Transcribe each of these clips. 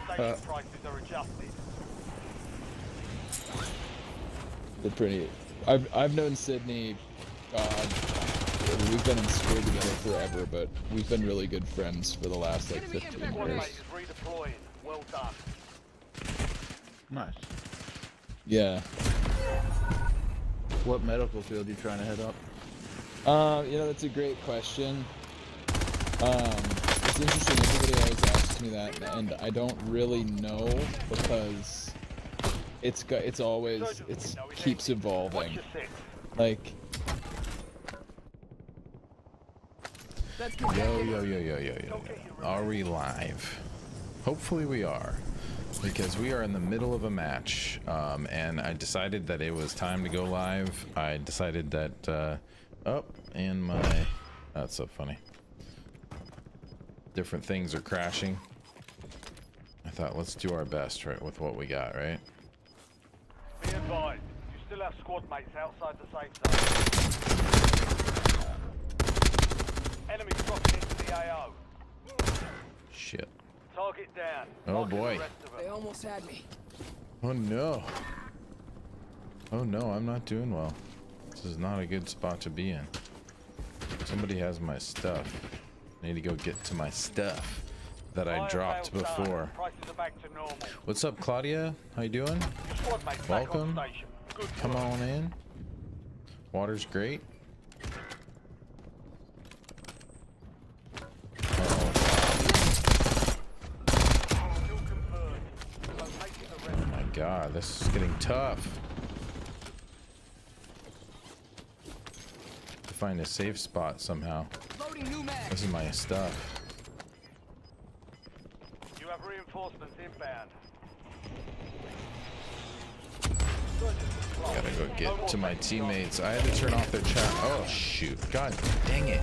Station prices are adjusted. They're pretty. I've known Sydney. We've been in school together forever, but we've been really good friends for the last like 15 Squad years. mate is redeploying. Well done. Nice. Yeah. What medical field are you trying to head up? You know, that's a great question. It's interesting. Everybody always asks me that, and I don't really know because it keeps evolving. Like, Yo. Are we live? Hopefully we are, because we are in the middle of a match, and I decided that it was time to go live. I decided that, that's so funny. Different things are crashing. I thought, let's do our best, right, with what we got, right? Be advised, you still have squad mates outside the safe zone. Enemies dropping into the AO. Shit. Target down. Oh Marking boy. the rest of them. They almost had me. Oh no. Oh no, I'm not doing well. This is not a good spot to be in. Somebody has my stuff. I need to go get to my stuff that I dropped before. Prices are back to normal. What's up, Claudia? How you doing? Squad mates back on Welcome. station. Good Come work. on in. Water's great. Oh, Still confirmed. Locating the rest. oh my god, this is getting tough. To find a safe spot somehow. Loading new mag. This is my stuff. You have reinforcements inbound. Gotta go get to my teammates. I had to turn off their chat. Oh shoot. God dang it.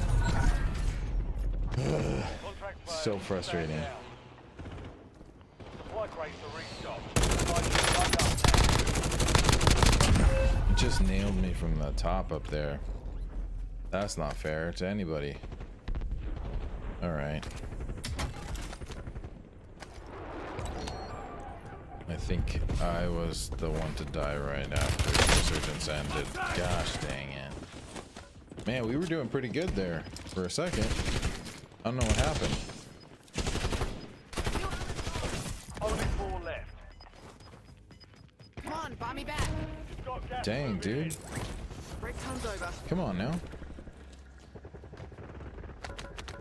Contract So failed. frustrating. Stand down. Supply crates are restocked. It just nailed me from the top up there. That's not fair to anybody. Alright. I think I was the one to die right after the resurgence ended. Gosh dang it. Man, we were doing pretty good there for a second. I don't know what happened. Only 4 left. Come on, buy me back. You've got gas Dang, moving in. dude. Break time's over. Come on now.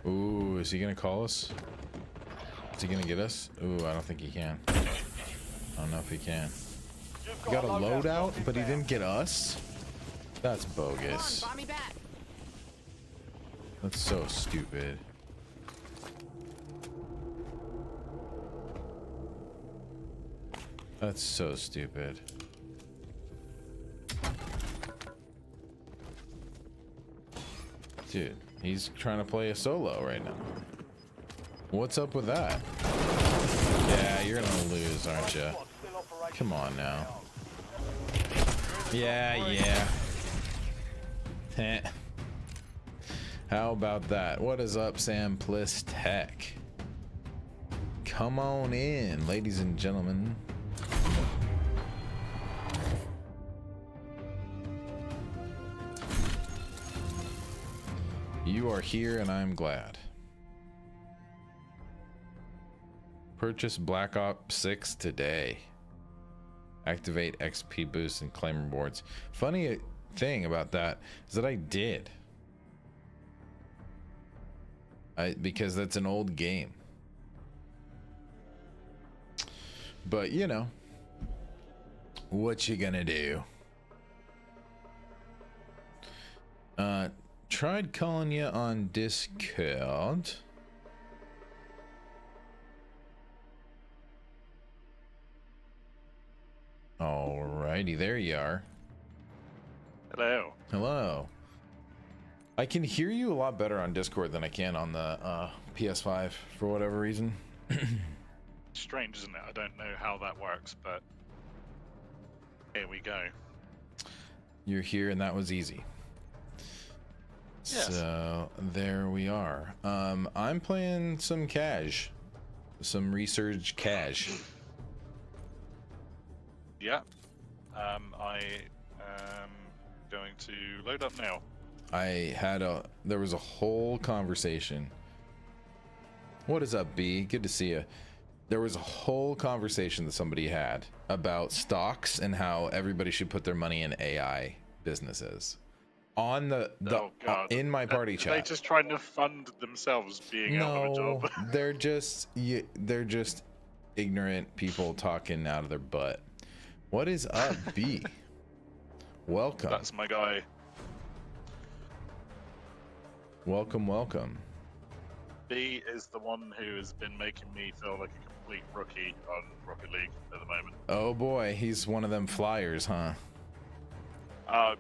Ooh, is he gonna call us? Is he gonna get us? Ooh, I don't think he can. I don't know if he can. You've He got a loadout, drop but he inbound. didn't get us? That's Come on, bogus. buy me back. That's so stupid. That's so stupid. Dude, he's trying to play a solo right now. What's up with that? Yeah, you're gonna lose, aren't you? Squad still operational. Come on now. Yeah. Heh. How about that? What is up, Sam Pliss Tech? Come on in, ladies and gentlemen. You are here and I'm glad. Purchase Black Ops 6 today. Activate XP boost and claim rewards. Funny thing about that is that I did. Because that's an old game. But you know, what you gonna do? Tried calling you on Discord. Alrighty, there you are. Hello. Hello. I can hear you a lot better on Discord than I can on the PS5 for whatever reason. Strange, isn't it? I don't know how that works, but here we go. You're here and that was easy. Yes. So there we are. I'm playing some cash. research cash. Yeah. I am going to load up now. There was a whole conversation. What is up, B? Good to see you. There was a whole conversation that somebody had about stocks and how everybody should put their money in AI businesses. On the Oh, God. in my party Are chat. they just trying to fund themselves being out of a No, job? they're just ignorant people talking out of their butt. What is up, B? Welcome. That's my guy. Welcome, welcome. B is the one who has been making me feel like a complete rookie on Rocket League at the moment. Oh boy, he's one of them flyers, huh?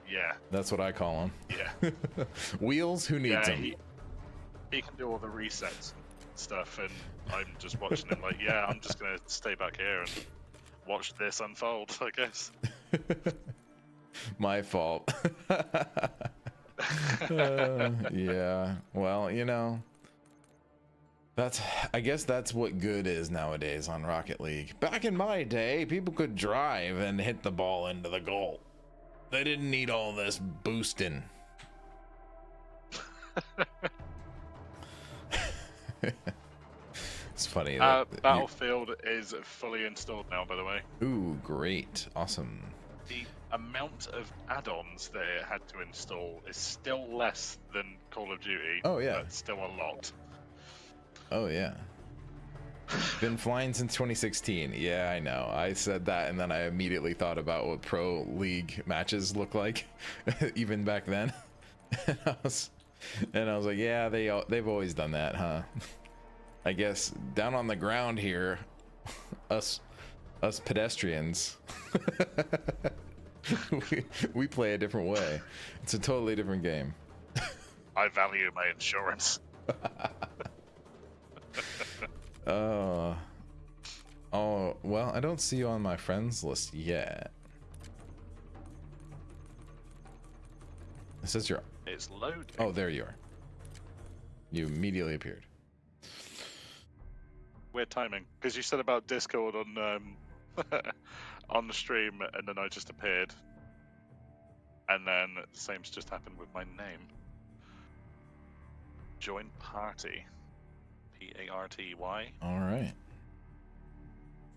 Yeah. That's what I call him. Yeah. Wheels, who needs Yeah, him? he can do all the resets and stuff, and I'm just watching him like, yeah, I'm just gonna stay back here and watch this unfold, I guess. My fault. Yeah, well, you know, I guess that's what good is nowadays on Rocket League. Back in my day, people could drive and hit the ball into the goal. They didn't need all this boosting. It's funny. Battlefield is fully installed now, by the way. Ooh, great. Awesome. The amount of add-ons they had to install is still less than Call of Duty. Oh, yeah. But still a lot. Oh, yeah. Been flying since 2016. Yeah, I know. I said that, and then I immediately thought about what pro league matches look like, even back then. And I was like, yeah, they've always done that, huh? I guess down on the ground here, us pedestrians, we play a different way. It's a totally different game. I value my insurance. Oh, well, I don't see you on my friends list yet. It says you're... It's loading. Oh, there you are. You immediately appeared. Weird timing, because you said about Discord on on the stream, and then I just appeared, and then the same's just happened with my name. Join party, Party. All right.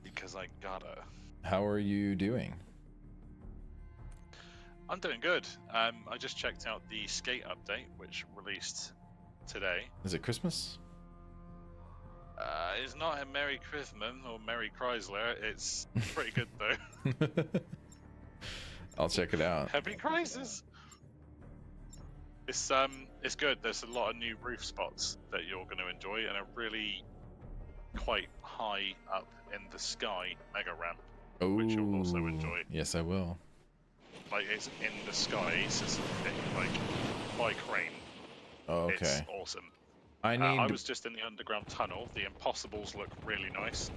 Because I gotta. How are you doing? I'm doing good. I just checked out the Skate update, which released today. Is it Christmas? It's not a Merry Christmas or Merry Chrysler. It's pretty good though. I'll check it out. Happy Crisis. It's good. There's a lot of new roof spots that you're going to enjoy, and a really quite high up in the sky mega ramp, which you'll also enjoy. Yes, I will. Like, it's in the sky, it's just like by crane. Oh, okay. It's awesome. I was just in the underground tunnel. The impossibles look really nice.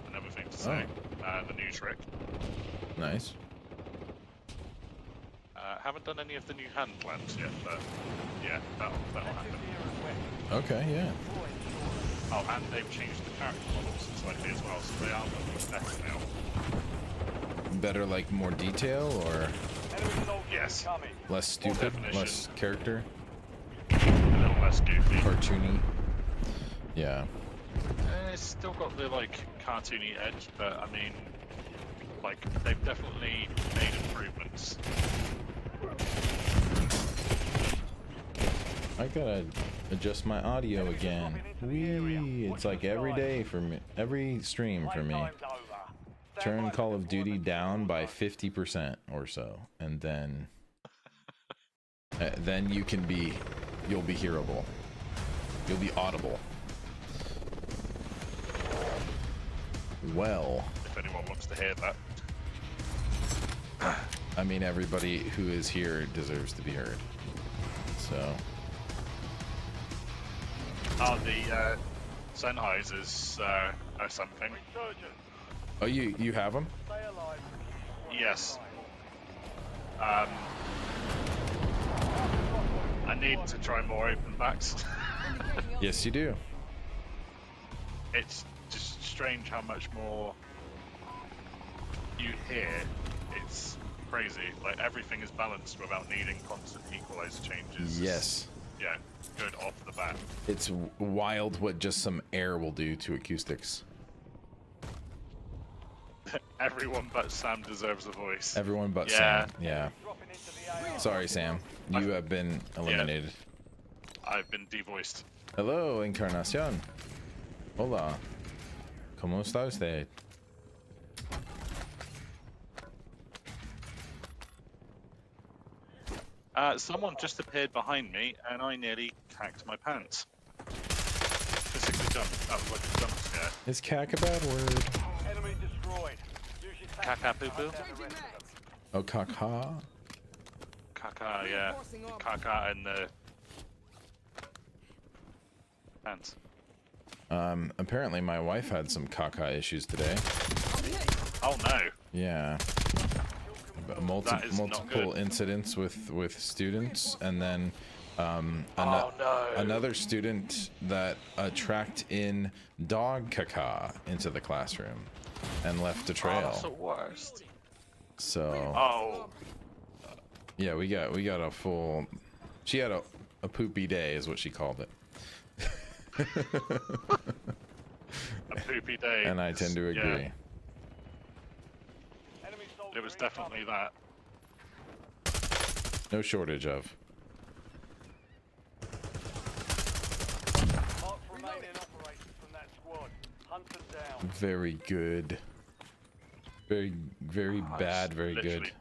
Another thing to say. The new trick. Nice. Haven't done any of the new hand clamps yet, but yeah, that'll happen. Okay, yeah. Oh, and they've changed the character models slightly as well, so they are looking better now. Better, like more detail, or Yes. less stupid, less character, A little less goofy. cartoony. Yeah. It's still got the like cartoony edge, but I mean, like they've definitely made improvements. I gotta adjust my audio again. Whee! It's like every day for me, every stream for me. Turn Call of Duty down by 50% or so, and then you'll be hearable. You'll be audible. Well, If anyone wants to hear that. I mean, everybody who is here deserves to be heard. So. Oh, the Sennheisers or something. Oh, you have them? Yes. I need to try more open backs. Yes, you do. it's just strange how much more you hear. It's crazy. Like everything is balanced without needing constant equalizer changes. Yes. Yeah, good off the bat. It's wild what just some air will do to acoustics. Everyone but Sam deserves a voice. Everyone but Yeah. Sam. Yeah. Dropping into the AR. Sorry, Sam. You have been eliminated. I've been devoiced. Hello, Encarnacion. Hola. ¿Cómo está usted? Someone just appeared behind me, and I nearly cacked my pants. Physically done. That was like a jump scare. Is cack a bad word? Enemy destroyed. Use your tactics Caca poo to poo? hunt down the Changing rest of them. mags. Oh, caca. Caca, yeah. Reinforcing armor. Caca in the pants. Apparently my wife had some caca issues today. I'll be hit. Oh no. Yeah. That is not Multiple good. incidents with students, and then Oh no. another student that tracked in dog caca into the classroom and left a Oh, trail. that's the worst. So Oh. yeah, we got a full. She had a poopy day, is what she called it. A poopy day. And I tend to agree. Yeah, Enemy soldier it was definitely incoming. that. No shortage of. Mark remaining operators from that squad. Hunt them down. Very good. Very bad, very good. Literally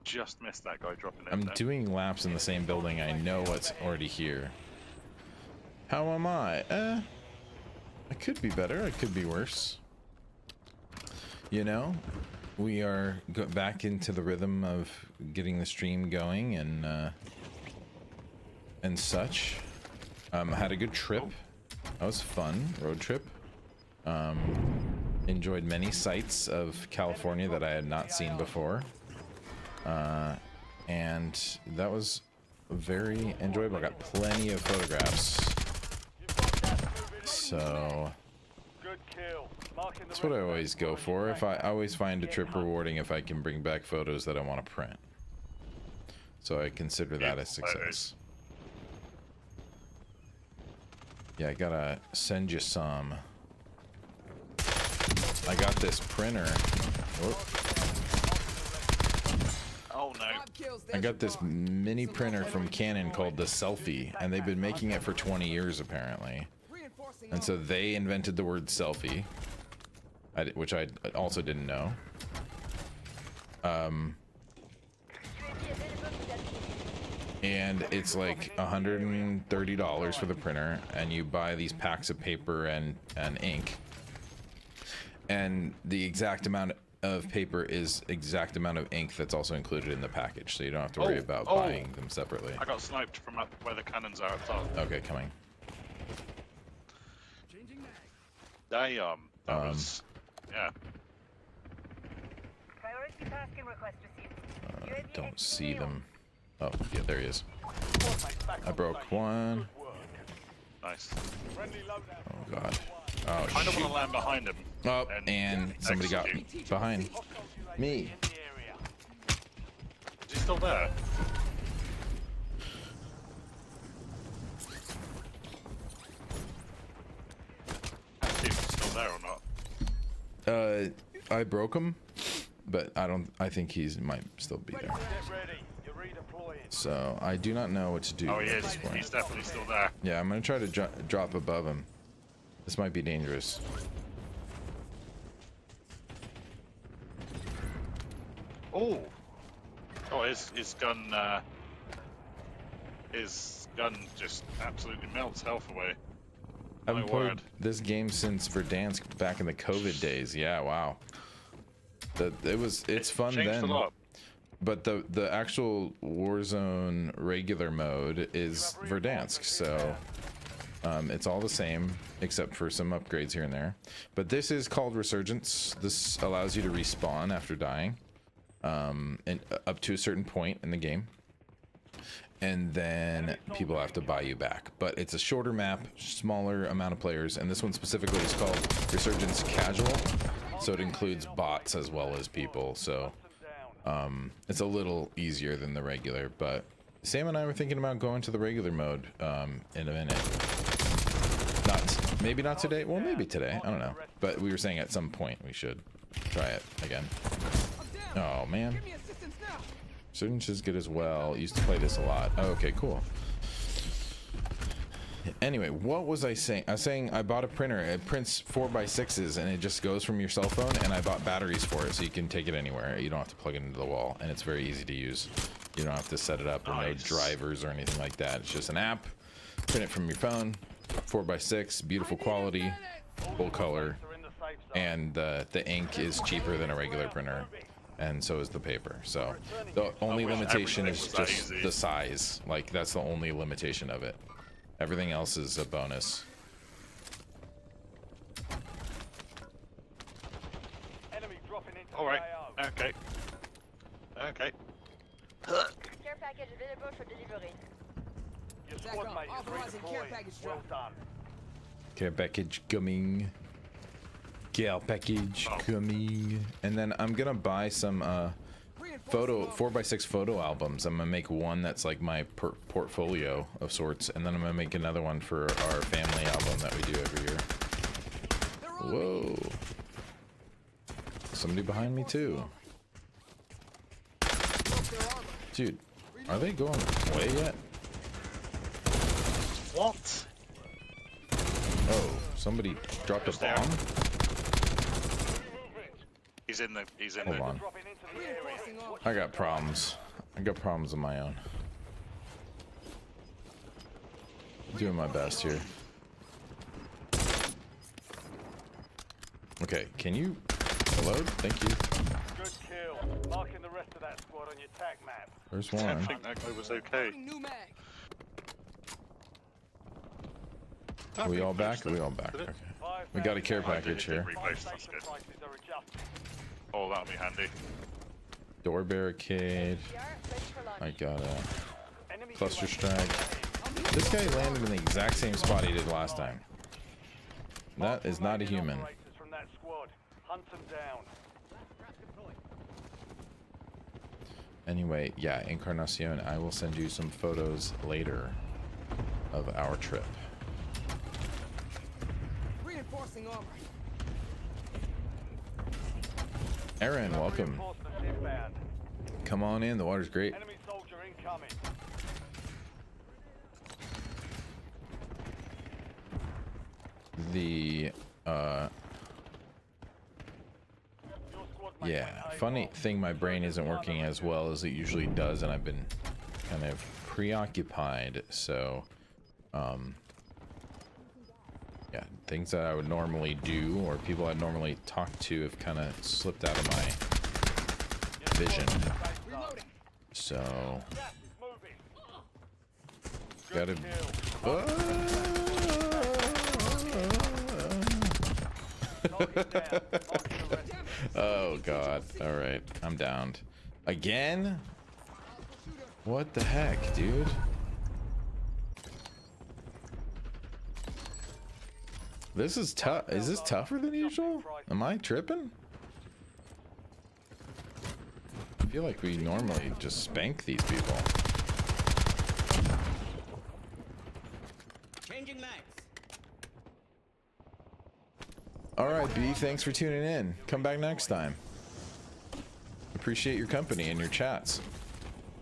just missed that guy dropping in I'm there. doing laps in the same building. I know what's already here. How am I? I could be better. I could be worse. You know, we are back into the rhythm of getting the stream going and such. Had a good trip. That was fun. Road trip. Enjoyed many sights of California that I had not seen before. And that was very enjoyable. I got plenty of photographs. You've got gas moving in. So Good kill. Marking the that's what I rest of always them. go for. If I always find a trip rewarding if I can bring back photos that I want to print. So I consider that a success. Yeah, I gotta send you some. I got this printer. Whoop. Oh no. 5 kills. I There's got your this bar. mini printer from Canon called the Selfie, and they've been making it for 20 years apparently. Reinforcing And so armor. they invented the word selfie, which I also didn't know. And it's like $130 for the printer, and you buy these packs of paper and ink. And the exact amount of paper is exact amount of ink that's also included in the package, so you don't have to worry about buying them separately. I got sniped from up where the cannons are up top. Okay, coming. Changing mag. Damn. That was. Yeah. Priority tasking request received. Don't see them. Oh, yeah, there he is. Squad mates back I on broke station. one. Good work. Nice. Friendly loadout. Oh god. Oh I don't shoot. want to land behind him. Oh, and somebody got execute. behind Hostile UAV me. in the area. Is he still there? Let's see if he's still there or not. I broke him, but I think he's might still be there. Get ready. You're redeploying. So I do not know what to do Oh, he at is. this point. He's definitely still there. Yeah, I'm gonna try to drop above him. This might be dangerous. Oh. Oh, his gun just absolutely melts health away. I haven't My played word. this game since Verdansk back in the COVID days. Yeah, wow. It's fun Changed then. a lot. But the actual Warzone regular mode is Verdansk, so it's all the same except for some upgrades here and there. But this is called Resurgence. This allows you to respawn after dying, and up to a certain point in the game. and then people have to buy you back. But it's a shorter map, smaller amount of players, and this one specifically is called Resurgence Casual, so it includes bots as well as people. So it's a little easier than the regular. But Sam and I were thinking about going to the regular mode in a minute. Maybe not today. Well, maybe today. I don't know. But we were saying at some point we should try it again. Oh man. Resurgence is good as well. Used to play this a lot. Oh, okay, cool. Anyway, what was I saying? I was saying I bought a printer. It prints 4x6s and it just goes from your cell phone, and I bought batteries for it so you can take it anywhere. You don't have to plug it into the wall, and it's very easy to use. You don't have to set it up or no drivers or anything like that. It's just an app. Print it from your phone. 4x6, beautiful quality, full color, and the ink is cheaper than a regular printer, and so is the paper. So the only limitation is just the size. Like, that's the only limitation of it. Everything else is a bonus. All right. Okay. Okay. Care package available for delivery. Your Back squad up. mate is Authorizing care redeploying. package Well drop. done. Care package coming. Care package coming. And then I'm gonna buy some 4x6 photo albums. I'm gonna make one that's like my portfolio of sorts, and then I'm gonna make another one for our family album that we do every year. Whoa. Somebody behind me too. Dude, are they going away yet? What? Oh, somebody dropped a bomb? He's in the. He's in Hold the. on. Dropping into the area. I got problems. I got problems of my own. Doing my best here. Okay, can you load? Thank you. Good kill. Marking the rest of that squad on your tac map. There's I one. think that guy was okay. New mag. Are we all back? Are we all back? Okay. We got a care package here. Repost, that's good. Oh, that'll be handy. Door barricade. We are ready for launch. I got a cluster strike. This guy landed in the exact same spot he did last time. That is not a human. From that squad. Hunt them down. Anyway, yeah, Encarnacion, I will send you some photos later of our trip. Reinforcing armor. Aaron, welcome. Reinforcements inbound. Come on in, the water's great. Enemy soldier incoming. The Your squad mate yeah, went funny AWOL. thing, my brain isn't working as well as it usually does, and I've been kind of preoccupied, so yeah, things that I would normally do or people I'd normally talk to have kind of slipped out of my vision. Reloading. So Gas is moving. gotta Target down. Marking the rest. oh god, all right, I'm downed again. What the heck, dude? This is tough. Is this tougher than usual? Am I tripping? I feel like we normally just spank these people. Changing mags. All right, B, thanks for tuning in. Come back next time. Appreciate your company and your chats.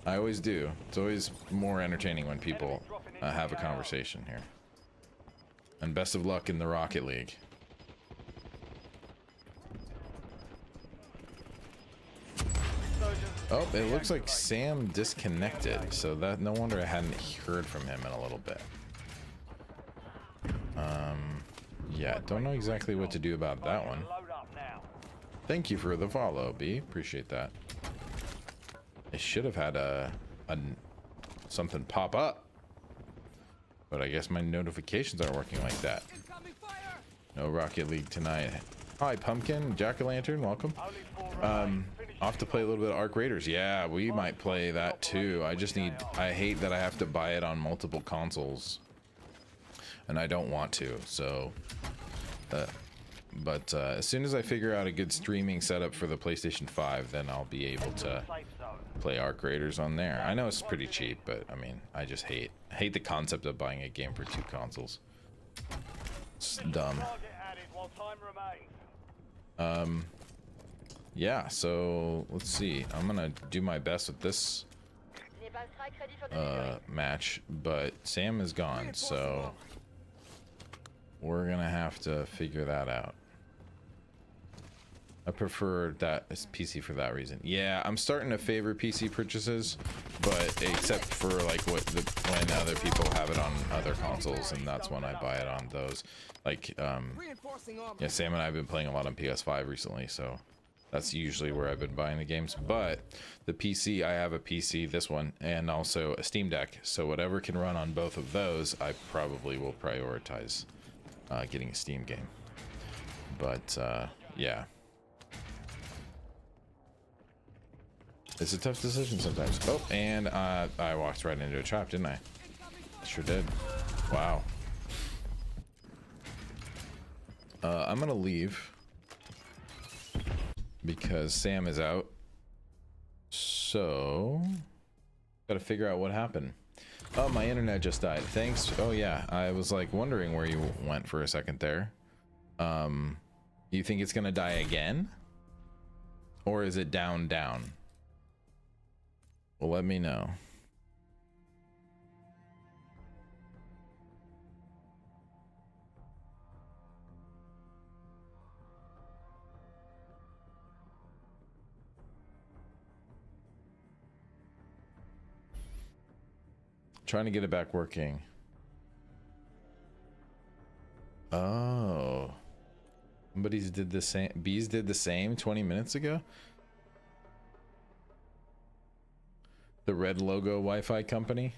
I always do. It's always more entertaining when people have a conversation here. And best of luck in the Rocket League. Oh, it looks like Sam disconnected, so that no wonder I hadn't heard from him in a little bit. Yeah, don't know exactly what to do about that one. Load up now. Thank you for the follow, B. Appreciate that. I should have had something pop up, but I guess my notifications aren't working like that. Incoming fire. No Rocket League tonight. Hi, Pumpkin, Jack-o'-lantern, welcome. Only 4 remain. Finish Off to play a little bit of Arc Raiders. Yeah, we might play that too. I hate that I have to buy it on multiple consoles. And I don't want to, so... But as soon as I figure out a good streaming setup for the PlayStation 5, then I'll be able to play Arc Raiders on there. I know it's pretty cheap, but I mean, I just hate the concept of buying a game for 2 consoles. It's dumb. Yeah, so let's see. I'm gonna do my best with this match, but Sam is gone, so we're gonna have to figure that out. I prefer that as PC for that reason. Yeah, I'm starting to favor PC purchases, but except for like when other people have it on other consoles, and that's when I buy it on those. Like, yeah, Sam and I have been playing a lot on PS5 recently, so that's usually where I've been buying the games. But the PC, I have a PC, this one, and also a Steam Deck, so whatever can run on both of those, I probably will prioritize getting a Steam game. But yeah, it's a tough decision sometimes. Oh, and I walked right into a trap, didn't I? Sure did. Wow. I'm gonna leave because Sam is out, so gotta figure out what happened. Oh, my internet just died. Thanks. Oh yeah, I was like wondering where you went for a second there. You think it's gonna die again, or is it down? Well, let me know. Trying to get it back working. Oh, somebody's did the same. Bees did the same 20 minutes ago. The red logo Wi-Fi company.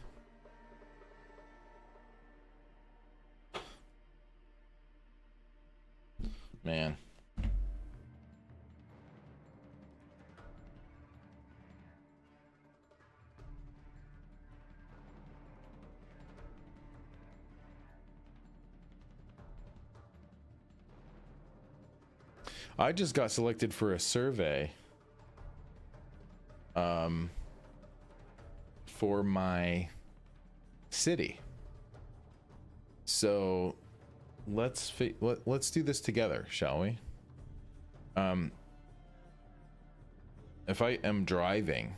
Man. I just got selected for a survey for my city. So let's do this together, shall we? If I am driving,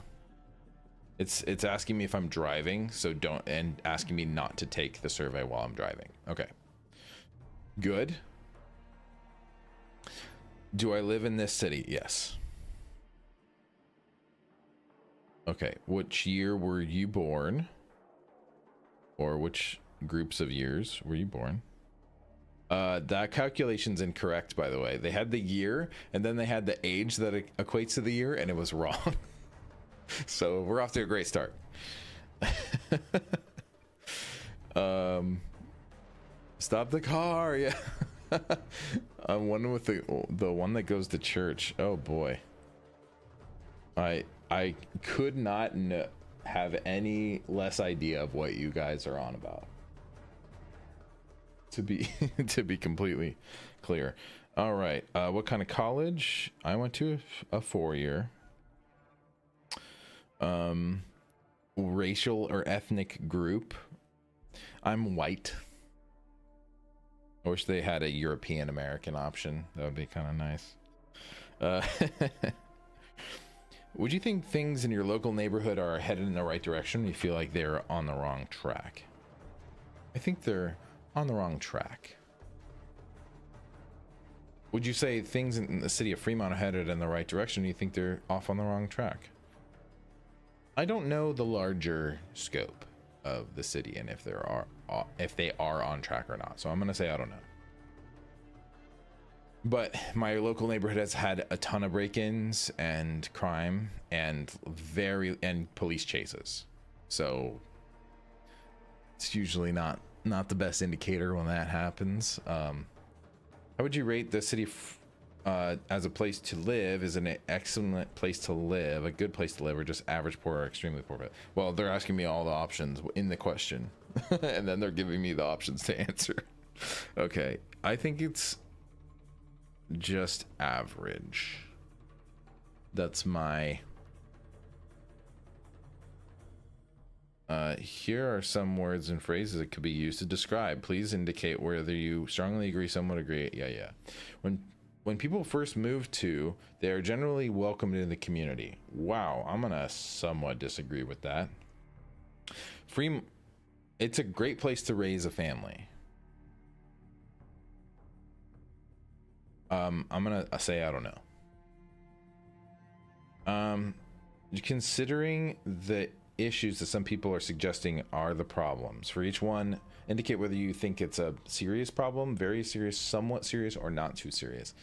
it's asking me if I'm driving, so and asking me not to take the survey while I'm driving. Okay. Good. Do I live in this city? Yes. Okay. Which year were you born? Or which groups of years were you born? That calculation's incorrect, by the way. They had the year, and then they had the age that equates to the year, and it was wrong. So we're off to a great start. Stop the car. Yeah. I'm wondering with the one that goes to church. Oh boy. I could not have any less idea of what you guys are on about. To be completely clear. All right. What kind of college? I went to a 4-year. Racial or ethnic group. I'm white. I wish they had a European American option. That would be kind of nice. Would you think things in your local neighborhood are headed in the right direction, or you feel like they're on the wrong track? I think they're on the wrong track. Would you say things in the city of Fremont are headed in the right direction, or you think they're off on the wrong track? I don't know the larger scope of the city and if they are on track or not, so I'm gonna say I don't know. But my local neighborhood has had a ton of break-ins and crime and police chases, so it's usually not the best indicator when that happens. How would you rate the city as a place to live is an excellent place to live, a good place to live, or just average poor or extremely poor? Well, they're asking me all the options in the question, and then they're giving me the options to answer. Okay, I think it's just average. That's my... here are some words and phrases that could be used to describe. Please indicate whether you strongly agree, somewhat agree. Yeah. When people first move to, they are generally welcomed into the community. Wow, I'm gonna somewhat disagree with that. It's a great place to raise a family. I'm gonna say I don't know. Considering the issues that some people are suggesting are the problems, for each one, indicate whether you think it's a serious problem, very serious, somewhat serious, or not too serious.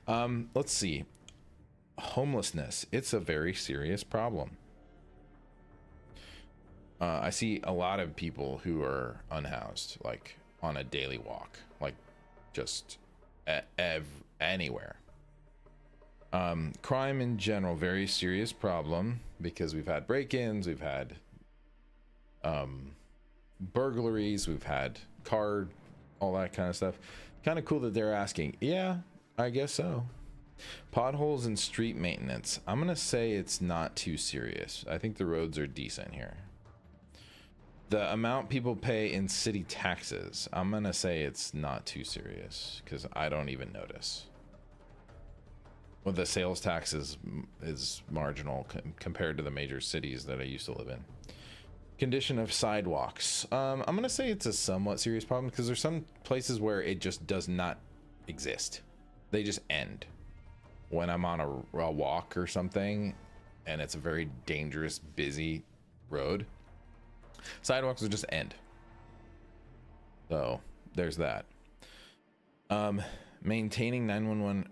Let's see. Homelessness. It's a very serious problem. I see a lot of people who are unhoused, like on a daily walk, like just anywhere. Crime in general, very serious problem, because we've had break-ins, we've had burglaries, we've had all that kind of stuff. Kind of cool that they're asking. Yeah, I guess so. Potholes and street maintenance. I'm gonna say it's not too serious. I think the roads are decent here. The amount people pay in city taxes, I'm gonna say it's not too serious, because I don't even notice. Well, the sales tax is marginal compared to the major cities that I used to live in. Condition of sidewalks. I'm gonna say it's a somewhat serious problem, because there's some places where it just does not exist. They just end. When I'm on a walk or something, and it's a very dangerous, busy road, sidewalks will just end. So there's that. Maintaining 911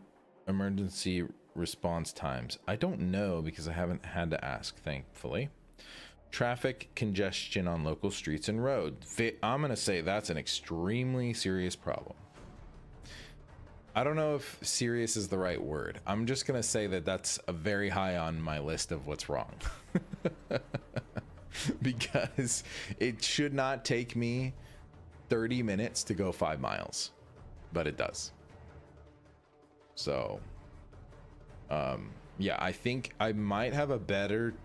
emergency response times. I don't know, because I haven't had to ask, thankfully. Traffic congestion on local streets and roads. I'm gonna say that's an extremely serious problem. I don't know if serious is the right word. I'm just gonna say that that's a very high on my list of what's wrong. Because it should not take me 30 minutes to go 5 miles, but it does. So yeah, I think I might have a better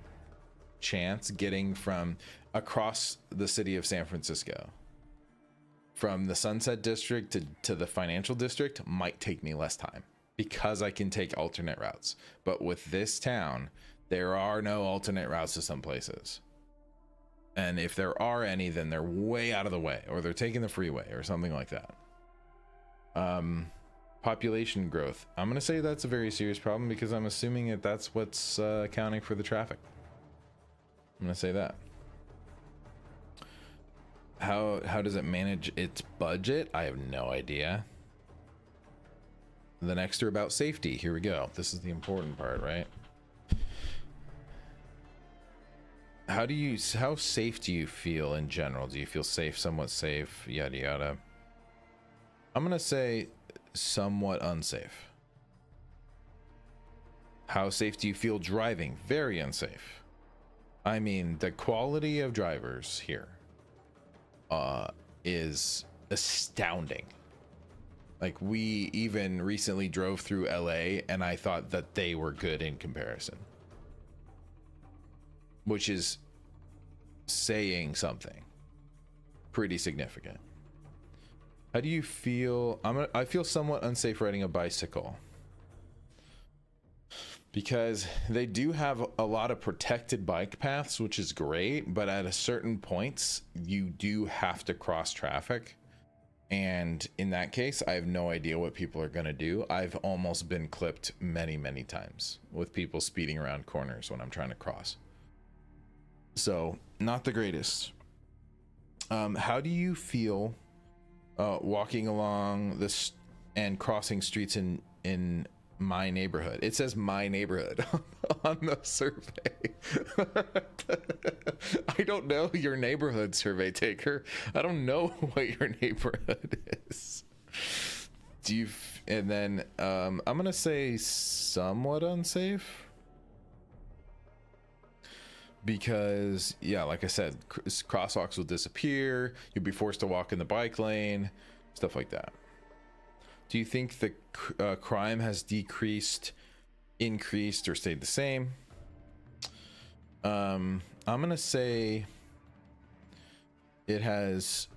chance getting from across the city of San Francisco, from the Sunset District to the financial district, might take me less time, because I can take alternate routes. But with this town, there are no alternate routes to some places. And if there are any, then they're way out of the way, or they're taking the freeway or something like that. Population growth. I'm gonna say that's a very serious problem, because I'm assuming that that's what's accounting for the traffic. I'm gonna say that. How does it manage its budget? I have no idea. The next are about safety. Here we go. This is the important part, right? How safe do you feel in general? Do you feel safe, somewhat safe, yada yada? I'm gonna say somewhat unsafe. How safe do you feel driving? Very unsafe. I mean, the quality of drivers here is astounding. Like, we even recently drove through LA, and I thought that they were good in comparison, which is saying something pretty significant. How do you feel? I feel somewhat unsafe riding a bicycle, because they do have a lot of protected bike paths, which is great, but at a certain points you do have to cross traffic, and in that case I have no idea what people are going to do. I've almost been clipped many times with people speeding around corners when I'm trying to cross. So not the greatest. How do you feel walking along this and crossing streets in my neighborhood? It says my neighborhood on the survey. I don't know your neighborhood, survey taker. I don't know what your neighborhood is. And then I'm gonna say somewhat unsafe. Because, yeah, like I said, crosswalks will disappear. You'll be forced to walk in the bike lane, stuff like that. Do you think the crime has decreased, increased, or stayed the same? I'm gonna say it has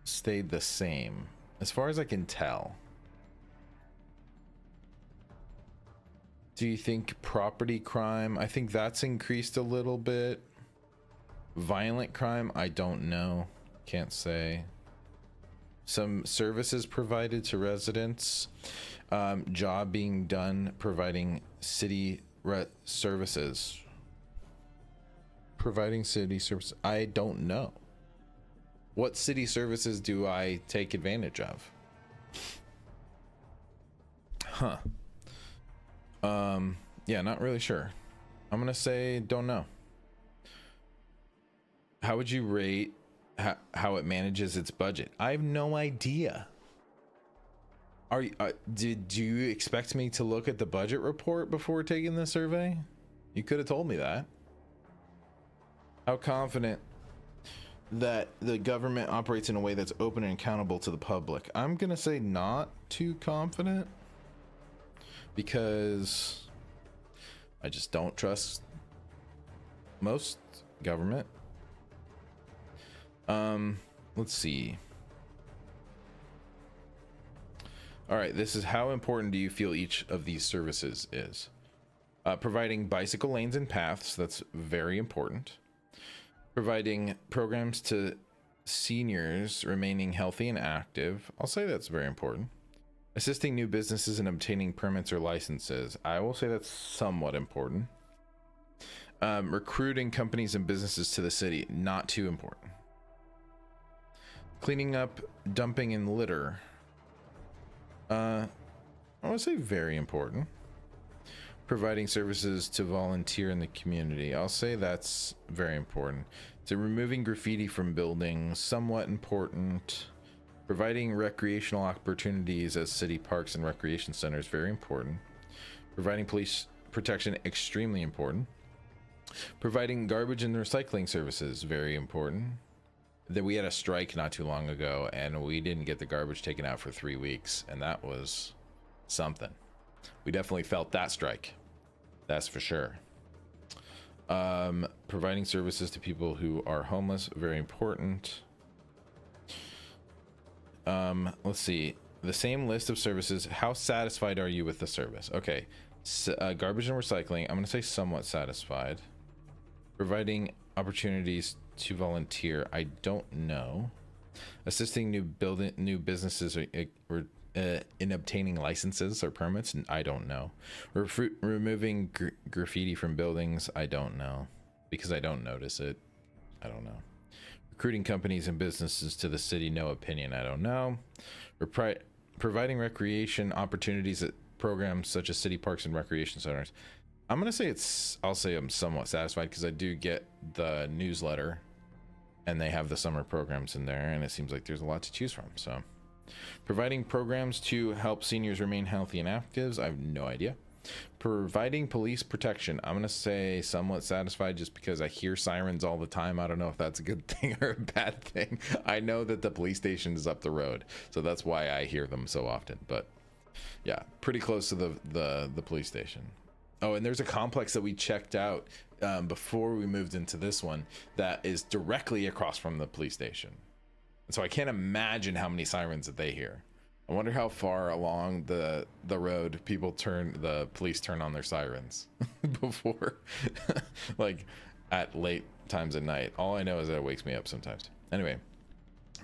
stayed the same, as far as I can tell. Do you think property crime? I think that's increased a little bit. Violent crime, I don't know. Can't say. Some services provided to residents. Job being done providing city services. Providing city services. I don't know. What city services do I take advantage of? Huh. Yeah, not really sure. I'm gonna say don't know. How would you rate how it manages its budget? I have no idea. Are you, do you expect me to look at the budget report before taking the survey? You could have told me that. How confident that the government operates in a way that's open and accountable to the public? I'm gonna say not too confident, because I just don't trust most government. Let's see. All right, this is how important do you feel each of these services is? Providing bicycle lanes and paths, that's very important. Providing programs to seniors remaining healthy and active, I'll say that's very important. Assisting new businesses in obtaining permits or licenses, I will say that's somewhat important. Recruiting companies and businesses to the city, not too important. Cleaning up, dumping, and litter, I would say very important. Providing services to volunteer in the community, I'll say that's very important. So removing graffiti from buildings, somewhat important. Providing recreational opportunities as city parks and recreation centers, very important. Providing police protection, extremely important. Providing garbage and recycling services, very important. That we had a strike not too long ago and we didn't get the garbage taken out for 3 weeks, and that was something. We definitely felt that strike, that's for sure. Providing services to people who are homeless, very important. Let's see, the same list of services. How satisfied are you with the service? Okay, garbage and recycling, I'm gonna say somewhat satisfied. Providing opportunities to volunteer, I don't know. Assisting new businesses or in obtaining licenses or permits, I don't know. Removing graffiti from buildings, I don't know, because I don't notice it. I don't know. Recruiting companies and businesses to the city, no opinion, I don't know. Providing recreation opportunities at programs such as city parks and recreation centers, I'm gonna say I'll say I'm somewhat satisfied, because I do get the newsletter and they have the summer programs in there, and it seems like there's a lot to choose from. So providing programs to help seniors remain healthy and active, I have no idea. Providing police protection, I'm gonna say somewhat satisfied, just because I hear sirens all the time. I don't know if that's a good thing or a bad thing. I know that the police station is up the road, so that's why I hear them so often. But yeah, pretty close to the police station. Oh, and there's a complex that we checked out before we moved into this one that is directly across from the police station. And so I can't imagine how many sirens that they hear. I wonder how far along the road the police turn on their sirens before, like at late times at night. All I know is that it wakes me up sometimes. Anyway,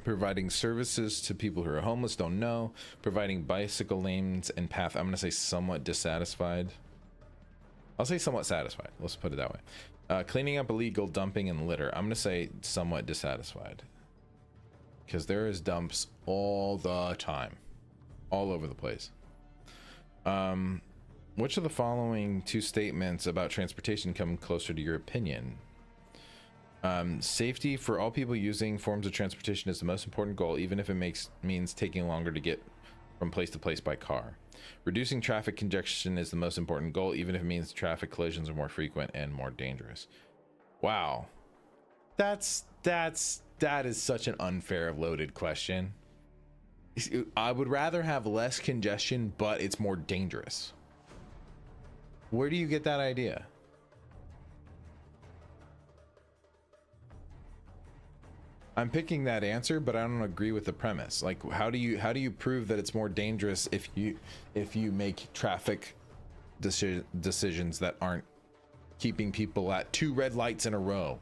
providing services to people who are homeless, don't know. Providing bicycle lanes and path, I'm gonna say somewhat dissatisfied. I'll say somewhat satisfied, let's put it that way. Cleaning up illegal dumping and litter, I'm gonna say somewhat dissatisfied, because there is dumps all the time, all over the place. Which of the following two statements about transportation come closer to your opinion? Safety for all people using forms of transportation is the most important goal, even if it means taking longer to get from place to place by car. Reducing traffic congestion is the most important goal, even if it means traffic collisions are more frequent and more dangerous. Wow. That is such an unfair loaded question. I would rather have less congestion, but it's more dangerous. Where do you get that idea? I'm picking that answer, but I don't agree with the premise. Like, how do you prove that it's more dangerous if you make traffic decisions that aren't keeping people at 2 red lights in a row?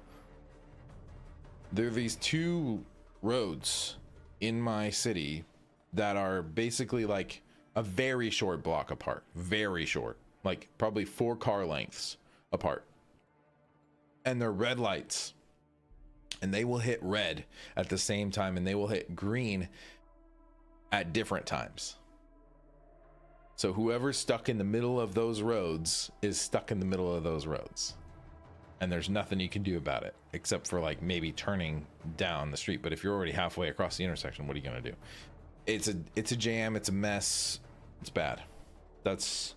There are these 2 roads in my city that are basically like a very short block apart, very short, like probably 4 car lengths apart, and they're red lights, and they will hit red at the same time, and they will hit green at different times. So whoever's stuck in the middle of those roads is stuck in the middle of those roads, and there's nothing you can do about it except for like maybe turning down the street. But if you're already halfway across the intersection, what are you gonna do? It's a jam, it's a mess, it's bad. That's,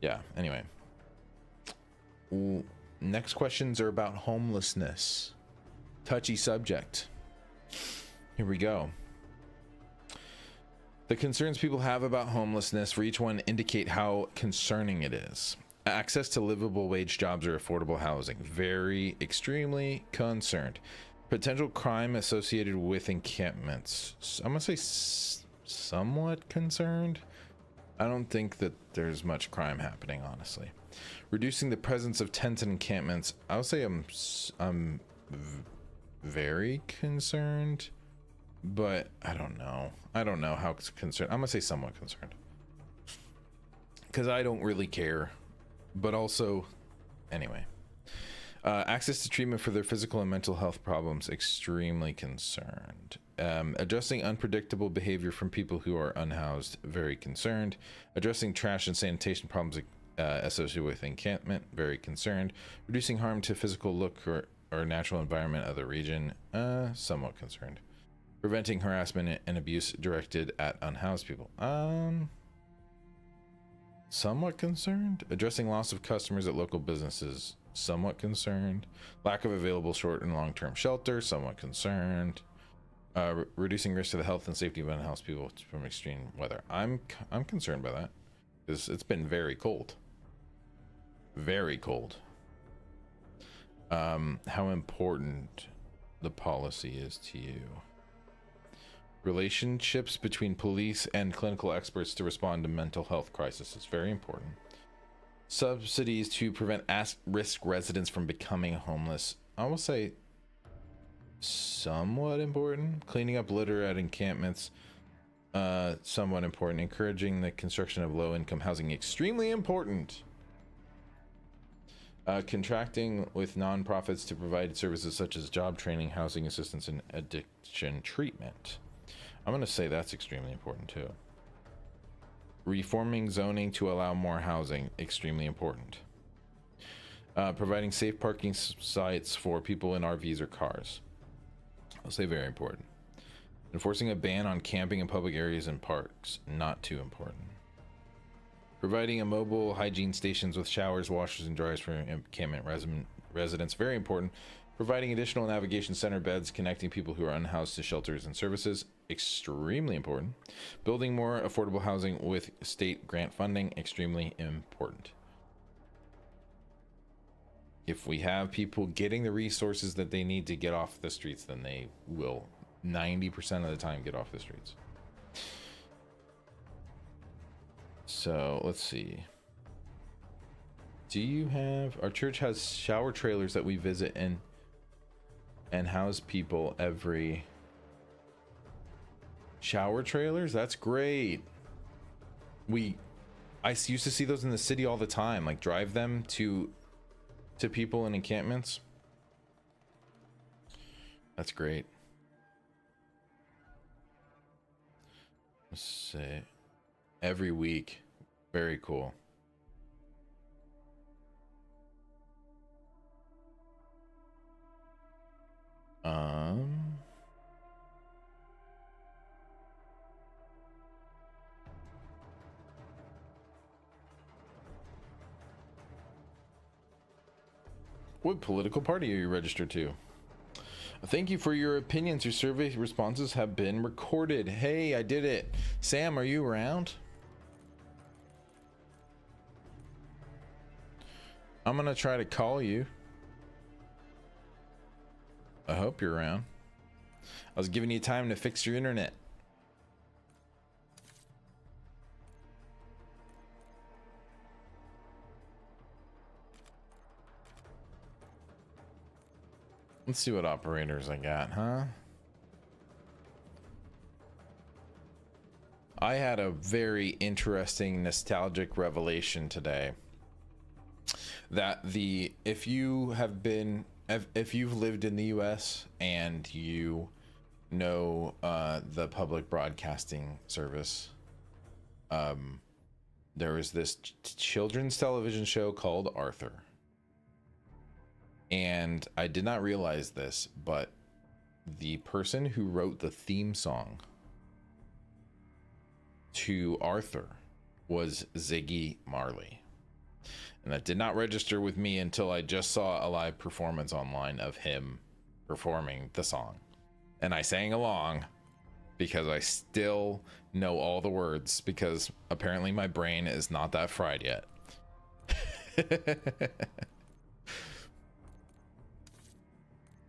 yeah, anyway. Next questions are about homelessness. Touchy subject. Here we go. The concerns people have about homelessness for each one indicate how concerning it is. Access to livable wage jobs or affordable housing. Very, extremely concerned. Potential crime associated with encampments. I'm gonna say somewhat concerned. I don't think that there's much crime happening, honestly. Reducing the presence of tents and encampments. I would say I'm very concerned, but I don't know. I don't know how concerned. I'm gonna say somewhat concerned, because I don't really care. But also, anyway. Access to treatment for their physical and mental health problems, extremely concerned. Addressing unpredictable behavior from people who are unhoused, very concerned. Addressing trash and sanitation problems associated with encampment, very concerned. Reducing harm to physical look or natural environment of the region, somewhat concerned. Preventing harassment and abuse directed at unhoused people, somewhat concerned. Addressing loss of customers at local businesses, somewhat concerned. Lack of available short and long-term shelter, somewhat concerned. Reducing risk to the health and safety of unhoused people from extreme weather. I'm concerned by that, because it's been very cold. Very cold. How important the policy is to you. Relationships between police and clinical experts to respond to mental health crisis is very important. Subsidies to prevent at-risk residents from becoming homeless. I will say somewhat important. Cleaning up litter at encampments, somewhat important. Encouraging the construction of low-income housing, extremely important. Contracting with nonprofits to provide services such as job training, housing assistance, and addiction treatment. I'm going to say that's extremely important too. Reforming zoning to allow more housing, extremely important. Providing safe parking sites for people in RVs or cars. I'll say very important. Enforcing a ban on camping in public areas and parks, not too important. Providing a mobile hygiene stations with showers, washers, and dryers for encampment residents, very important. Providing additional navigation center beds connecting people who are unhoused to shelters and services, extremely important. Building more affordable housing with state grant funding, extremely important. If we have people getting the resources that they need to get off the streets, then they will 90% of the time get off the streets. So let's see. Do you have, our church has shower trailers that we visit and house people every. Shower trailers? That's great. I used to see those in the city all the time, like drive them to people in encampments. That's great. Let's see. Every week. Very cool. What political party are you registered to? Thank you for your opinions. Your survey responses have been recorded. Hey, I did it. Sam, are you around? I'm gonna try to call you. I hope you're around. I was giving you time to fix your internet. Let's see what operators I got, huh? I had a very interesting nostalgic revelation today. That if you've lived in the US and you know the public broadcasting service, there was this children's television show called Arthur. And I did not realize this, but the person who wrote the theme song to Arthur was Ziggy Marley. And that did not register with me until I just saw a live performance online of him performing the song. And I sang along because I still know all the words, because apparently my brain is not that fried yet.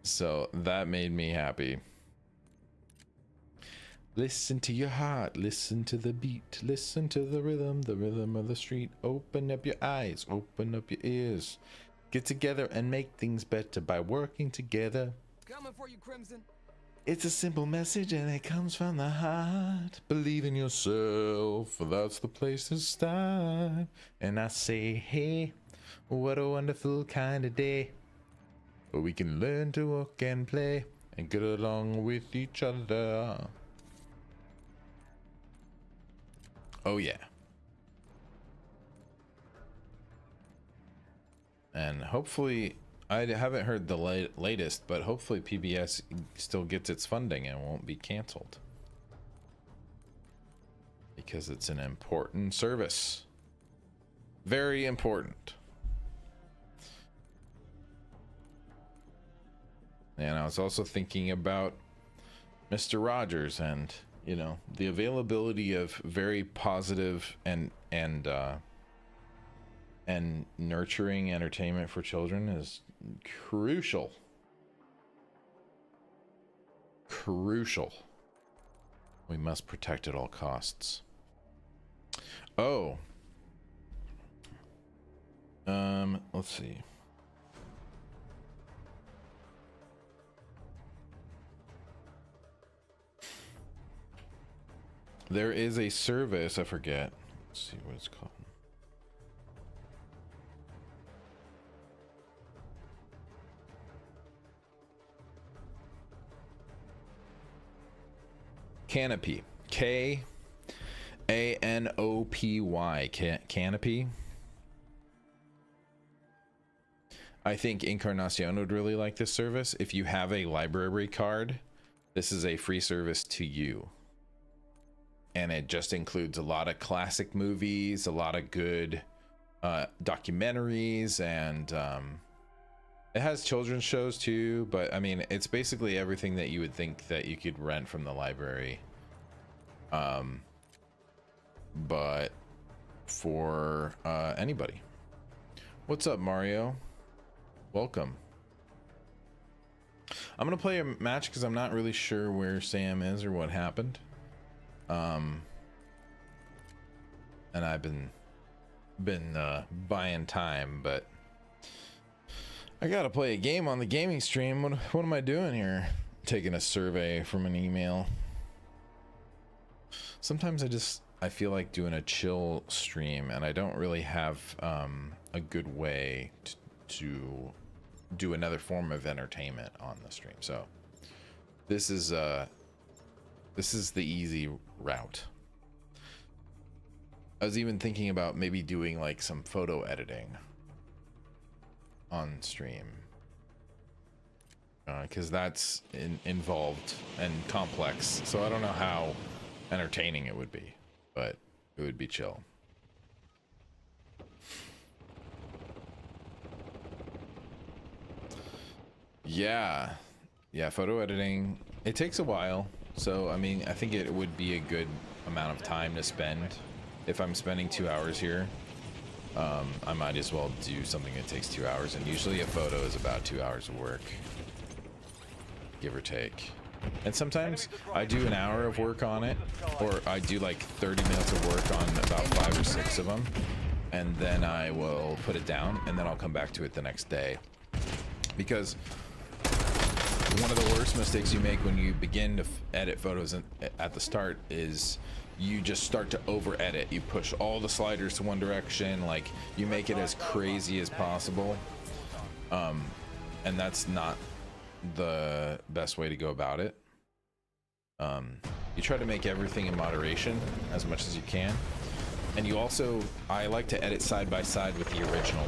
So that made me happy. Listen to your heart, listen to the beat, listen to the rhythm of the street. Open up your eyes, open up your ears. Get together and make things better by working together. Coming for you, Crimson. It's a simple message and it comes from the heart. Believe in yourself, that's the place to start. And I say, hey, what a wonderful kind of day. We can learn to work and play and get along with each other. Oh yeah. And hopefully, I haven't heard the latest, but hopefully PBS still gets its funding and won't be canceled. Because it's an important service. Very important. And I was also thinking about Mr. Rogers and, you know, the availability of very positive and nurturing entertainment for children is crucial. Crucial. We must protect at all costs. Oh. Let's see. There is a service, I forget. Let's see what it's called. Canopy. K-A-N-O-P-Y. Canopy. I think Encarnacion would really like this service. If you have a library card, this is a free service to you. And it just includes a lot of classic movies, a lot of good documentaries, and it has children's shows too. But I mean, it's basically everything that you would think that you could rent from the library. But for anybody. What's up, Mario? Welcome. I'm gonna play a match because I'm not really sure where Sam is or what happened. And I've been buying time, but I gotta play a game on the gaming stream. What am I doing here? Taking a survey from an email. Sometimes I feel like doing a chill stream, and I don't really have a good way to do another form of entertainment on the stream. So this is the easy route. I was even thinking about maybe doing like some photo editing on stream, because that's involved and complex. So I don't know how entertaining it would be, but it would be chill. Yeah. Yeah, photo editing, it takes a while. So, I mean, I think it would be a good amount of time to spend. If I'm spending 2 hours here, I might as well do something that takes 2 hours. And usually a photo is about 2 hours of work, give or take. And sometimes I do an hour of work on it, or I do like 30 minutes of work on about 5 or 6 of them. And then I will put it down, and then I'll come back to it the next day. Because one of the worst mistakes you make when you begin to edit photos at the start is you just start to over edit. You push all the sliders to one direction, like you make it as crazy as possible. And that's not the best way to go about it. You try to make everything in moderation as much as you can. And you also, I like to edit side by side with the original,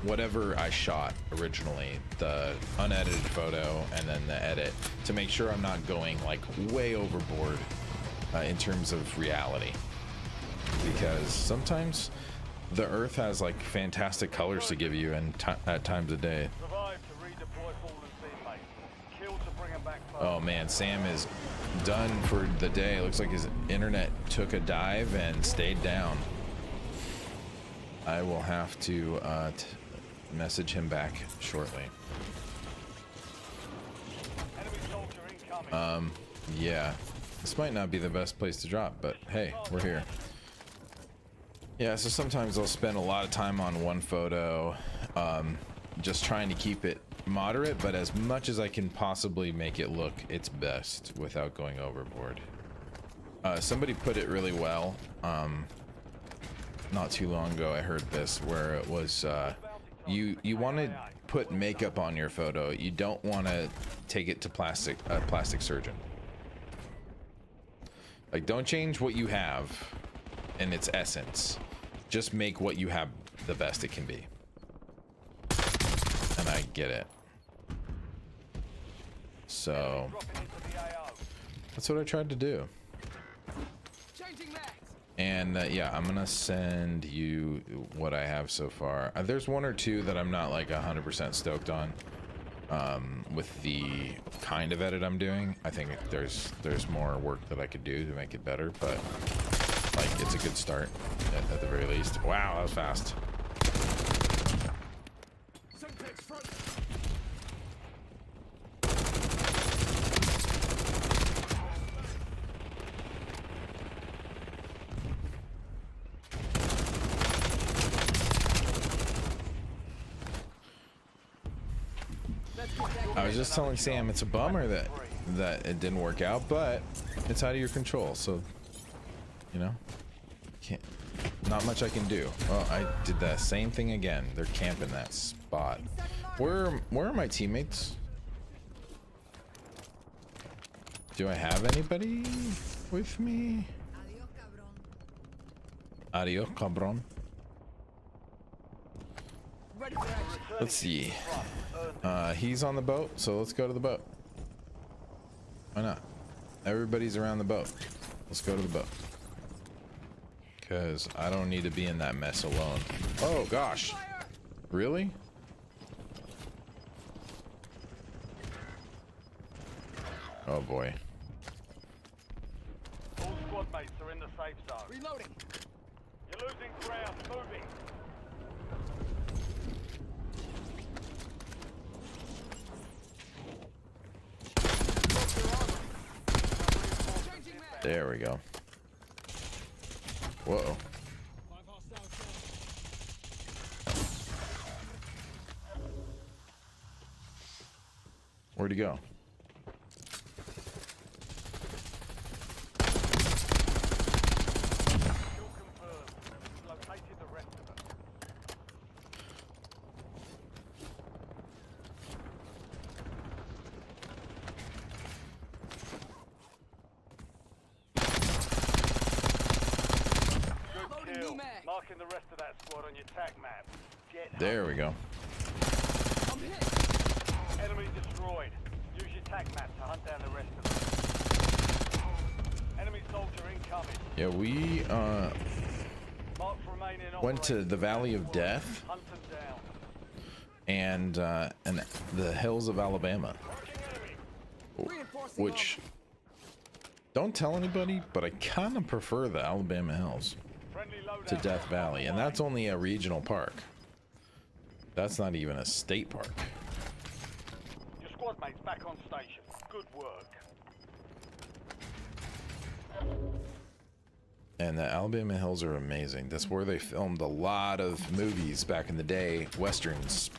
whatever I shot originally, the unedited photo and then the edit, to make sure I'm not going like way overboard in terms of reality. Because sometimes the Earth has like fantastic colors to give you and at times of day. Oh man, Sam is done for the day. Looks like his internet took a dive and stayed down. I will have to message him back shortly. Yeah, this might not be the best place to drop, but hey, we're here. Yeah, so sometimes I'll spend a lot of time on one photo, just trying to keep it moderate, but as much as I can possibly make it look its best without going overboard. Somebody put it really well. Not too long ago, I heard this, where it was, you want to put makeup on your photo. You don't want to take it to plastic surgeon. Like, don't change what you have in its essence. Just make what you have the best it can be. And I get it. So that's what I tried to do. And yeah, I'm gonna send you what I have so far. There's one or two that I'm not like 100% stoked on with the kind of edit I'm doing. I think there's more work that I could do to make it better, but like it's a good start at the very least. Wow, that was fast. I was just telling Sam it's a bummer that it didn't work out, but it's out of your control, so you know, not much I can do. Oh, I did that same thing again. They're camping that spot. Where are my teammates? Do I have anybody with me? Adios, cabron. Let's see. He's on the boat, so let's go to the boat. Why not? Everybody's around the boat. Let's go to the boat. Because I don't need to be in that mess alone. Oh, gosh. Really? Oh, boy. All squad mates are in the safe zone. Reloading. You're losing ground. Moving. There we go. Whoa. Where'd he go? Located the rest of them. Marking the rest of that squad on your tac map. There we go. Enemy destroyed. Use your tac map to hunt down the rest of them. Enemy soldier incoming. Yeah, we Mark remaining went to the Valley of Death, Hunt them down. and the hills of Alabama, Reinforcing which don't tell anybody, but I kind of prefer the Alabama Hills Friendly loadout. to Death Valley, and that's only a regional park. That's not even a state park. Your squad mates back on station. Good work. And the Alabama Hills are amazing. That's where they filmed a lot of movies back in the day, westerns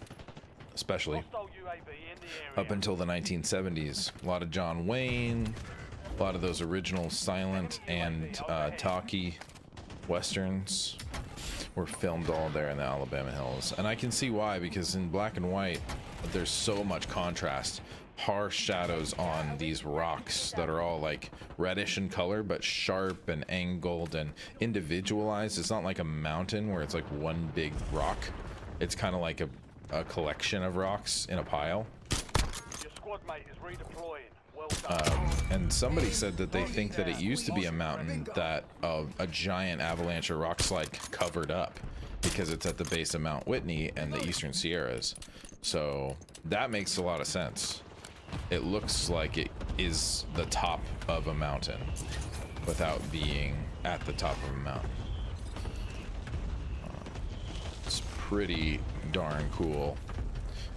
especially, Hostile UAV in the area. up until the 1970s. A lot of John Wayne, a lot of those original silent and talkie westerns were filmed all there in the Alabama Hills. And I can see why, because in black and white, there's so much contrast. Harsh shadows on these rocks that are all like reddish in color, but sharp and angled and individualized. It's not like a mountain where it's like one big rock. It's kind of like a collection of rocks in a pile. Your squad mate is redeploying. Well done. And somebody said that they think that it used to be a mountain that a giant avalanche or rock slide covered up, because it's at the base of Mount Whitney and the Eastern Sierras. So that makes a lot of sense. It looks like it is the top of a mountain without being at the top of a mountain. It's pretty darn cool.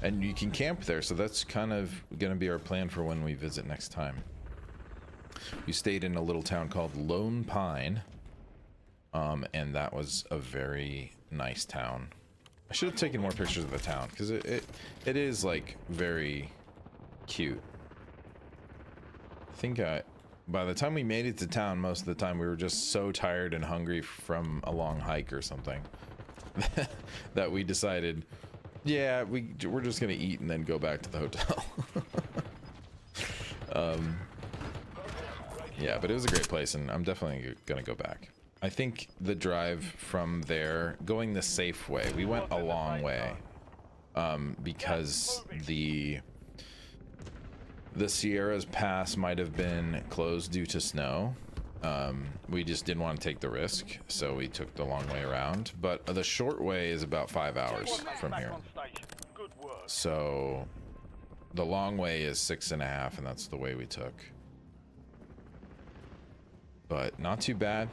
And you can camp there, so that's kind of going to be our plan for when we visit next time. We stayed in a little town called Lone Pine, and that was a very nice town. I should have taken more pictures of the town, because it is like very cute. I think by the time we made it to town, most of the time we were just so tired and hungry from a long hike or something that we decided, yeah, we're just gonna eat and then go back to the hotel. Yeah, but it was a great place, and I'm definitely gonna go back. I think the drive from there, going the safe way, we went a long way, because the Sierras Pass might have been closed due to snow. We just didn't want to take the risk, so we took the long way around. But the short way is about 5 hours from here. Good work. So the long way is 6.5, and that's the way we took. But not too bad.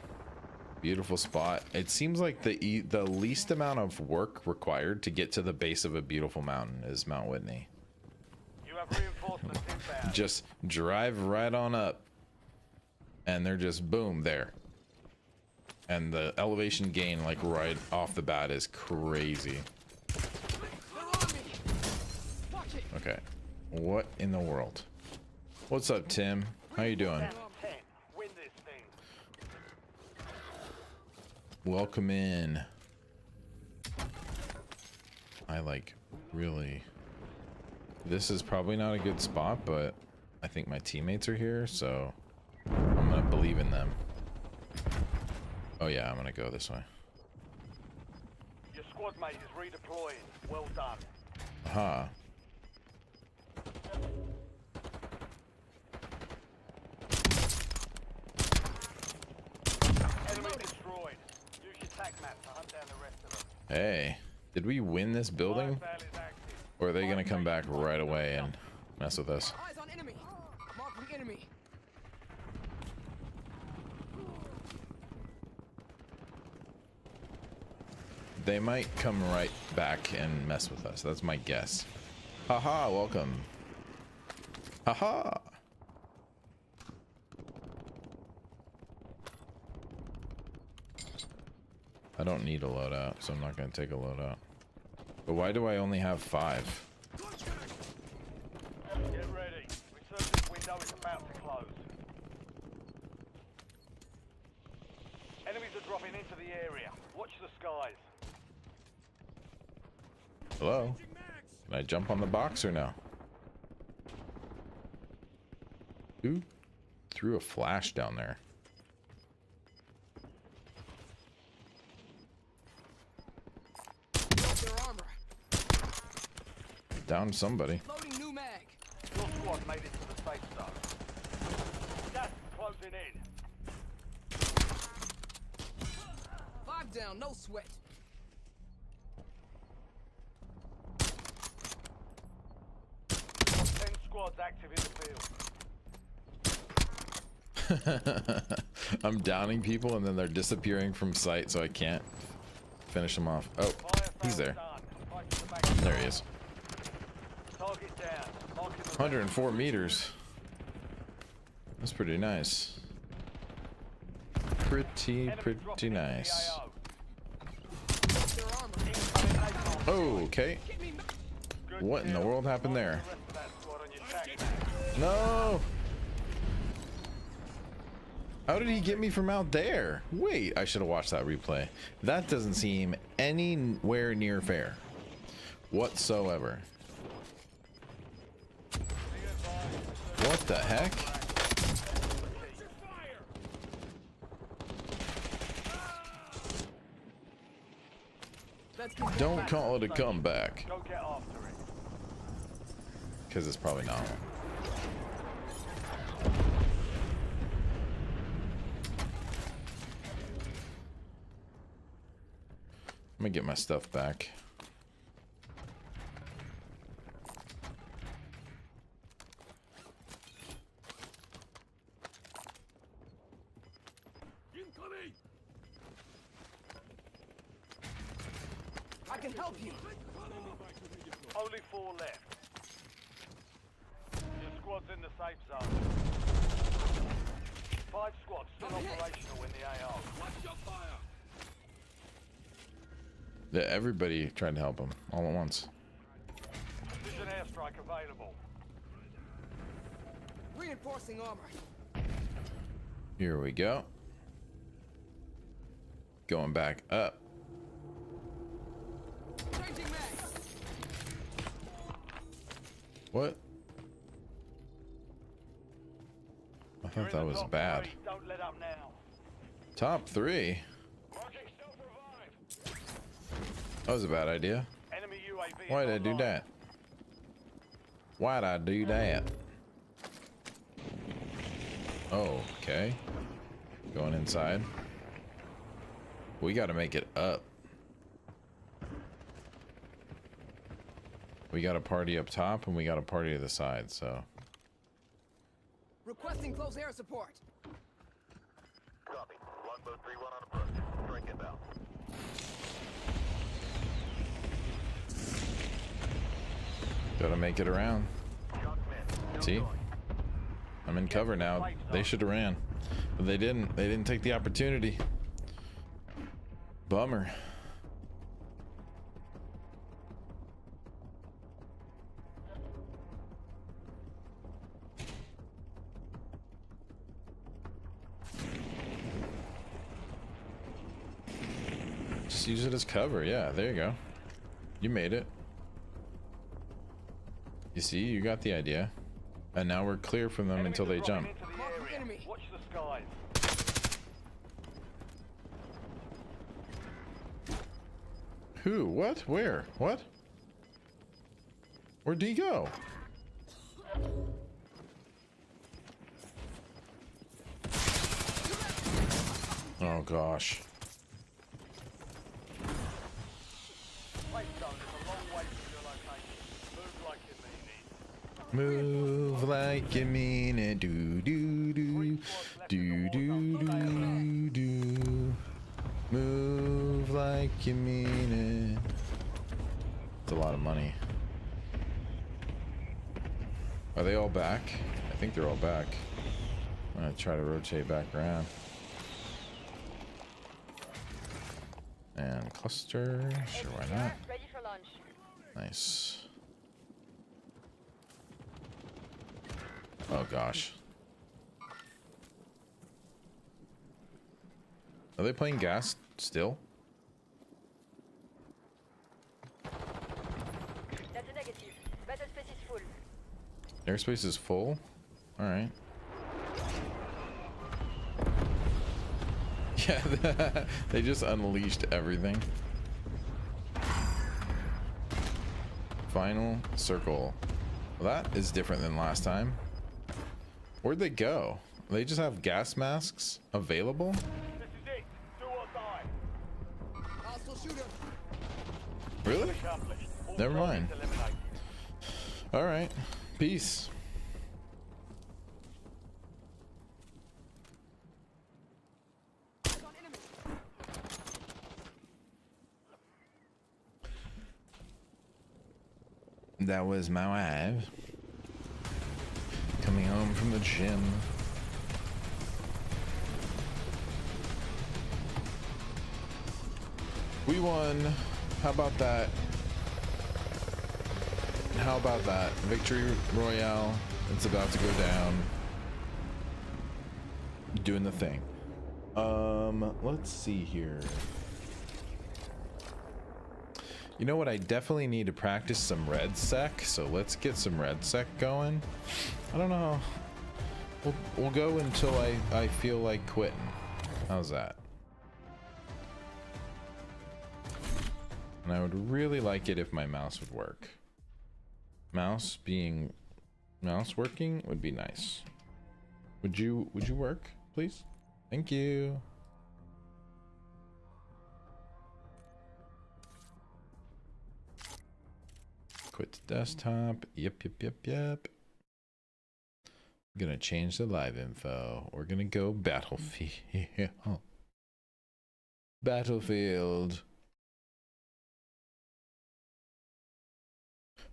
Beautiful spot. It seems like the least amount of work required to get to the base of a beautiful mountain is Mount Whitney. You have reinforcements inbound. Just drive right on up, and they're just boom there. And the elevation gain, like right off the bat, is crazy. Okay, what in the world? What's up, Tim? How you doing? 10. Win this thing. Welcome in. I like really. This is probably not a good spot, but I think my teammates are here, so I'm gonna believe in them. Oh yeah, I'm gonna go this way. Your squad mate is redeploying. Well done. Aha. Enemy destroyed. Use your tac map to hunt down the rest of them. Hey, did we win this building? File is active. Or are they gonna come back right away and mess with us? Eyes on enemy. Marking enemy. They might come right back and mess with us. That's my guess. Haha, welcome. Haha. I don't need a loadout, so I'm not gonna take a loadout. But why do I only have 5? Get ready. Resurgence window is about to close. Enemies are dropping into the area. Watch the skies. Hello? Can I jump on the box or no? Who threw a flash down there? Their armor. Down somebody. Loading new mag. Your squad made it to the safe zone. Gas is closing in. 5 down, no sweat. squads active in the field. I'm downing people and then they're disappearing from sight, so I can't finish them off. Oh, he's there. There he is. Target down. Marking the 104 meters. That's pretty nice. Pretty nice. Their armor. Oh, okay. What in the world happened there? No! How did he get me from out there? Wait, I should have watched that replay. That doesn't seem anywhere near fair. Whatsoever. What the heck? Let's get Don't call it a comeback. Go get after it. Because it's probably not. Let me get my stuff back. I can help you. Only 4 left. Your squad's in the safe zone. 5 squads still operational in the AR. Yeah, everybody tried to help him all at once. There's an airstrike available. Reinforcing armor. Here we go. Going back up. Changing mag. What? I thought that was bad. Don't let up now. Top 3? Project still revive. That was a bad idea. Enemy UAV. Why did I do that? Why'd I do that? Oh, okay. Going inside. We gotta make it up. We got a party up top and we got a party to the side, so. Requesting close air support. Copy. Longbow 3-1 on approach. Strike inbound. Gotta make it around. See? I'm in cover now. They should have ran. But they didn't. They didn't take the opportunity. Bummer. Just use it as cover. Yeah, there you go. You made it. You see, you got the idea. And now we're clear from them until they jump. Marking enemy. Watch the skies. Who? What? Where? What? Where'd he go? Oh gosh. Safe zone is a long way from your location. Move like you mean it. Move like you mean it. Do do do. Do do do do. Move like you mean it. It's a lot of money. Are they all back? I think they're all back. I'm gonna try to rotate back around. And cluster. Sure, why not? Ready for launch. Nice. Oh gosh. Are they playing gas still? That's a negative. Battle space is full. Airspace is full? Alright. Yeah, they just unleashed everything. Final circle. Well, that is different than last time. Where'd they go? They just have gas masks available? This is it. Do or die. Hostile shooter. Really? Accomplished. All Never mind. targets eliminated. Alright. Peace. That was my wife coming home from the gym. We won. How about that? How about that? Victory Royale. It's about to go down. Doing the thing. Let's see here. You know what? I definitely need to practice some red sec, so let's get some red sec going. I don't know. We'll go until I feel like quitting. How's that? And I would really like it if my mouse would work. Mouse working would be nice. Would you work, please? Thank you. Quit the desktop. Yep. I'm gonna change the live info. We're gonna go Battlefield. Battlefield.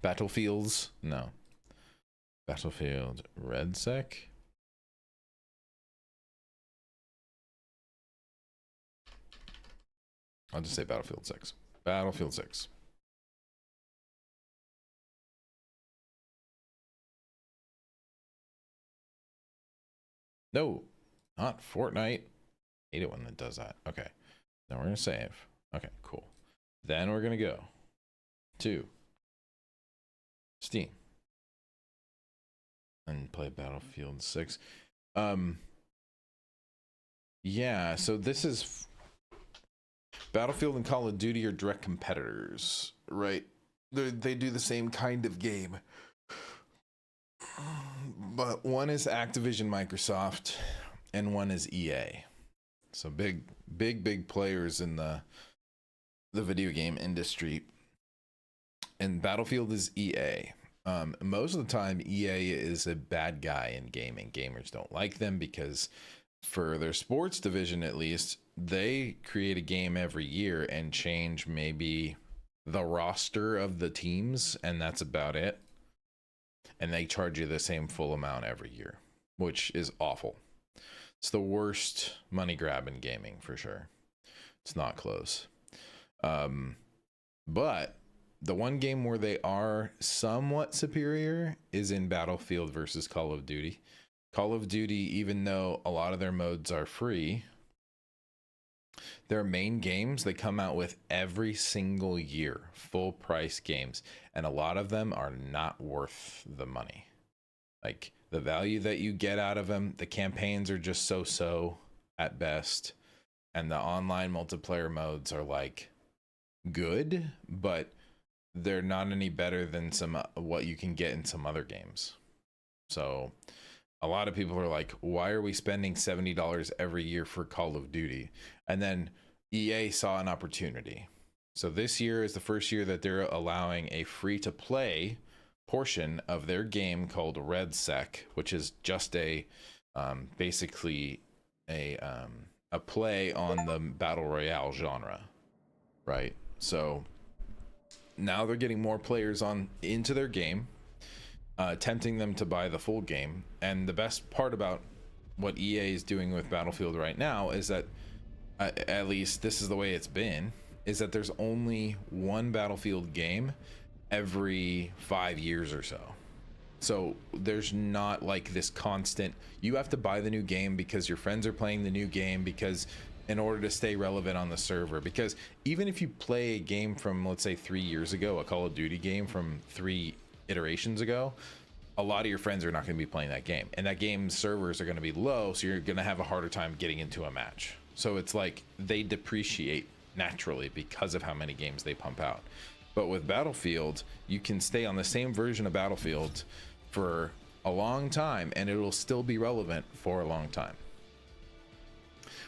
Battlefields? No. Battlefield red sec. I'll just say Battlefield 6. Battlefield 6. No, not Fortnite. Hate it when it does that. Okay. Then we're gonna save. Okay, cool. Then we're gonna go to Steam and play Battlefield 6. Yeah, so this is Battlefield and Call of Duty are direct competitors, right? They do the same kind of game. But one is Activision Microsoft and one is EA. So big players in the video game industry. And Battlefield is EA. Most of the time EA is a bad guy in gaming. Gamers don't like them because for their sports division at least, they create a game every year and change maybe the roster of the teams, and that's about it. And they charge you the same full amount every year, which is awful. It's the worst money grab in gaming for sure. It's not close. But the one game where they are somewhat superior is in Battlefield versus Call of Duty. Call of Duty, even though a lot of their modes are free, their main games they come out with every single year, full price games, and a lot of them are not worth the money. Like the value that you get out of them, the campaigns are just so at best, and the online multiplayer modes are like good, but they're not any better than some what you can get in some other games. So a lot of people are like, why are we spending $70 every year for Call of Duty? And then EA saw an opportunity. So this year is the first year that they're allowing a free-to-play portion of their game called Red Sec, which is just a basically a play on the battle royale genre, right? So now they're getting more players into their game, tempting them to buy the full game. And the best part about what EA is doing with Battlefield right now is that, at least this is the way it's been, is that there's only one Battlefield game every 5 years or so. So there's not like this constant, you have to buy the new game because your friends are playing the new game, because in order to stay relevant on the server. Because even if you play a game from, let's say 3 years ago, a Call of Duty game from 3 iterations ago, a lot of your friends are not going to be playing that game, and that game's servers are going to be low, so you're going to have a harder time getting into a match. So it's like they depreciate naturally because of how many games they pump out. But with Battlefield, you can stay on the same version of Battlefield for a long time and it will still be relevant for a long time,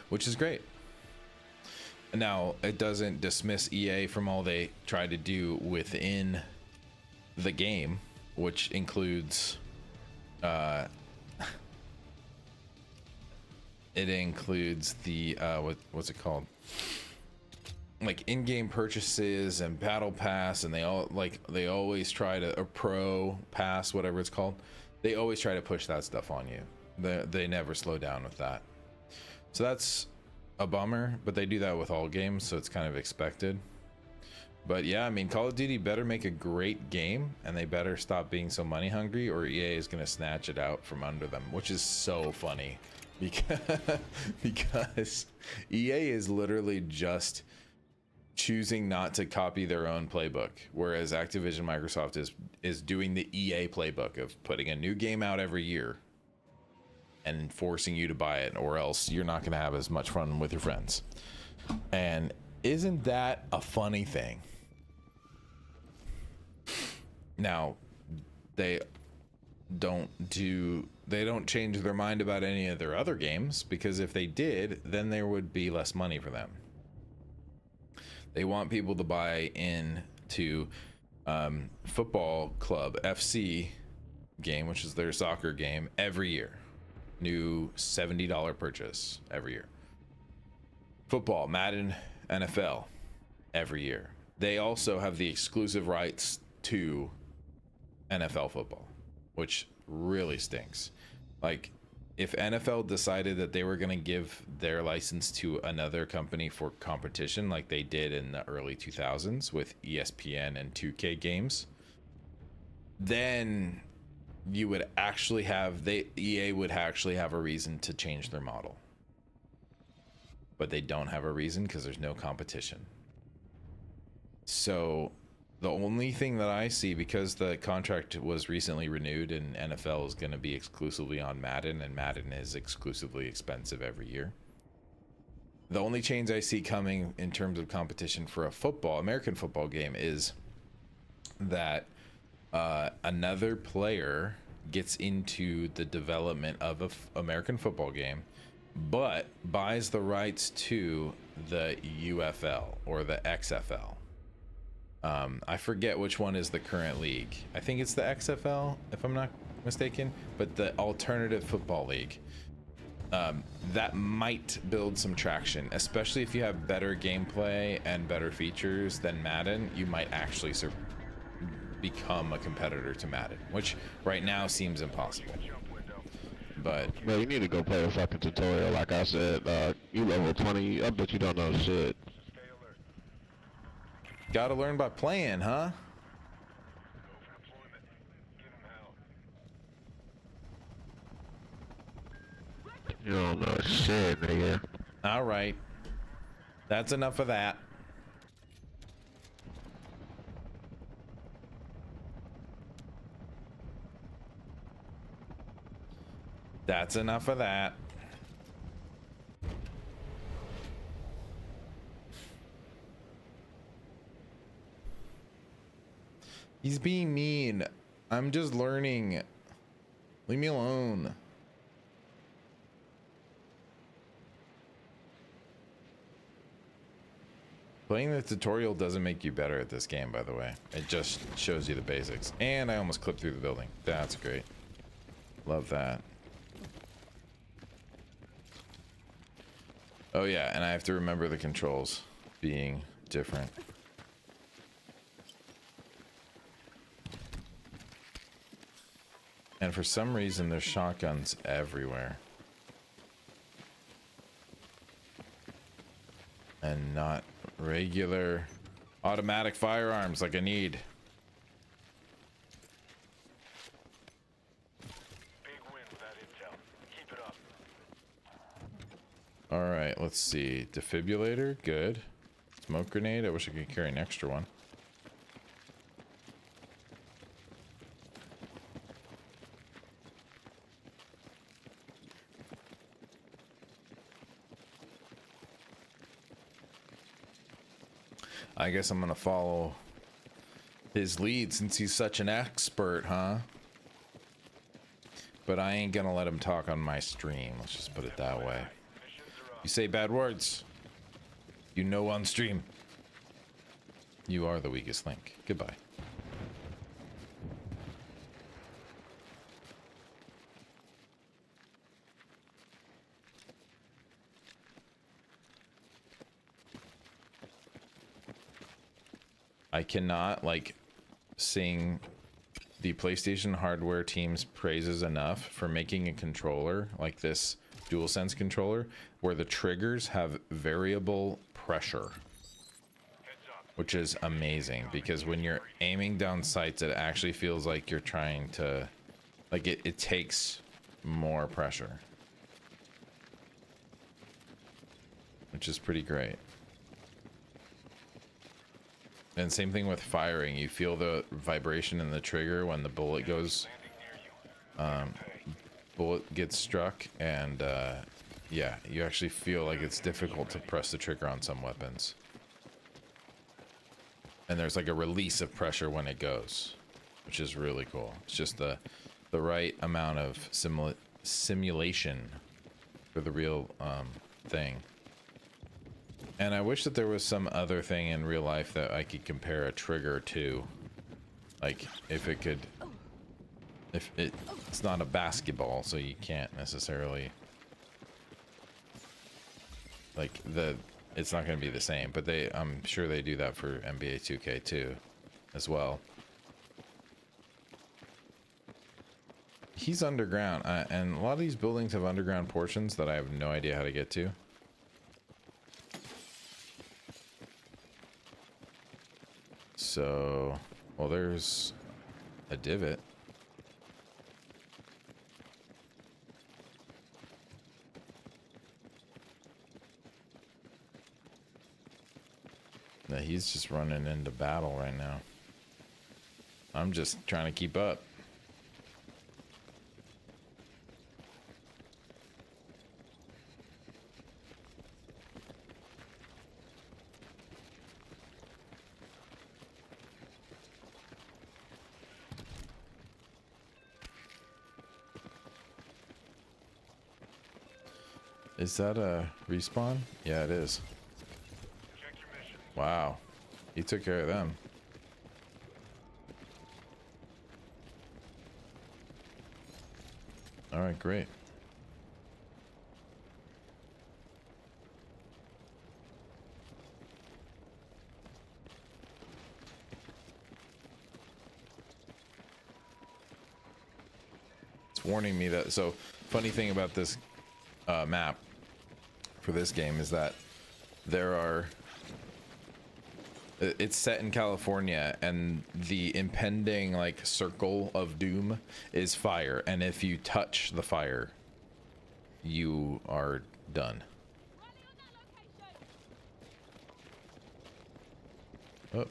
which is great. Now, it doesn't dismiss EA from all they try to do within the game, which includes it includes the what's it called, like in-game purchases and battle pass, and they always try to, a pro pass, whatever it's called, they always try to push that stuff on you. They never slow down with that, so that's a bummer, but they do that with all games, so it's kind of expected. But yeah, I mean, Call of Duty better make a great game, and they better stop being so money hungry, or EA is going to snatch it out from under them, which is so funny because EA is literally just choosing not to copy their own playbook, whereas Activision Microsoft is doing the EA playbook of putting a new game out every year and forcing you to buy it, or else you're not going to have as much fun with your friends. And isn't that a funny thing? Now, they don't change their mind about any of their other games, because if they did, then there would be less money for them. They want people to buy into Football Club FC game, which is their soccer game, every year. New $70 purchase every year. Football, Madden, NFL, every year. They also have the exclusive rights to NFL football, which really stinks. Like, if NFL decided that they were going to give their license to another company for competition, like they did in the early 2000s with ESPN and 2K games, then you would actually have, EA would actually have a reason to change their model. But they don't have a reason because there's no competition. So the only thing that I see, because the contract was recently renewed and NFL is going to be exclusively on Madden, and Madden is exclusively expensive every year, the only change I see coming in terms of competition for a American football game is that another player gets into the development of an American football game, but buys the rights to the UFL or the XFL. I forget which one is the current league. I think it's the XFL, if I'm not mistaken, but the Alternative Football League. That might build some traction, especially if you have better gameplay and better features than Madden. You might actually become a competitor to Madden, which right now seems impossible. But man, you need to go play a fucking tutorial. Like I said, you level 20. I bet you don't know shit. Gotta learn by playing, huh? You don't know shit, nigga. All right, that's enough of that. That's enough of that. He's being mean. I'm just learning. Leave me alone. Playing the tutorial doesn't make you better at this game, by the way. It just shows you the basics. And I almost clipped through the building. That's great. Love that. Oh yeah, and I have to remember the controls being different. And for some reason, there's shotguns everywhere. And not regular automatic firearms like I need. Big win with that intel. Keep it up. All right, let's see. Defibrillator, good. Smoke grenade, I wish I could carry an extra one. I guess I'm gonna follow his lead since he's such an expert, huh? But I ain't gonna let him talk on my stream. Let's just put it that way. You say bad words, you know, on stream. You are the weakest link. Goodbye. I cannot like sing the PlayStation hardware team's praises enough for making a controller like this DualSense controller where the triggers have variable pressure, which is amazing because when you're aiming down sights, it actually feels like you're trying to, like it takes more pressure, which is pretty great. And same thing with firing. You feel the vibration in the trigger when the bullet goes, bullet gets struck, and yeah, you actually feel like it's difficult to press the trigger on some weapons. And there's like a release of pressure when it goes, which is really cool. It's just the right amount of simulation for the real thing. And I wish that there was some other thing in real life that I could compare a trigger to. Like, if it could... If it's not a basketball, so you can't necessarily... Like, it's not going to be the same. But I'm sure they do that for NBA 2K too, as well. He's underground, and a lot of these buildings have underground portions that I have no idea how to get to. So, well, there's a divot. Now he's just running into battle right now. I'm just trying to keep up. Is that a respawn? Yeah, it is. Wow. He took care of them. Alright, great. It's warning me that... So, funny thing about this map for this game is that there are... It's set in California, and the impending like circle of doom is fire, and if you touch the fire, you are done. Oh.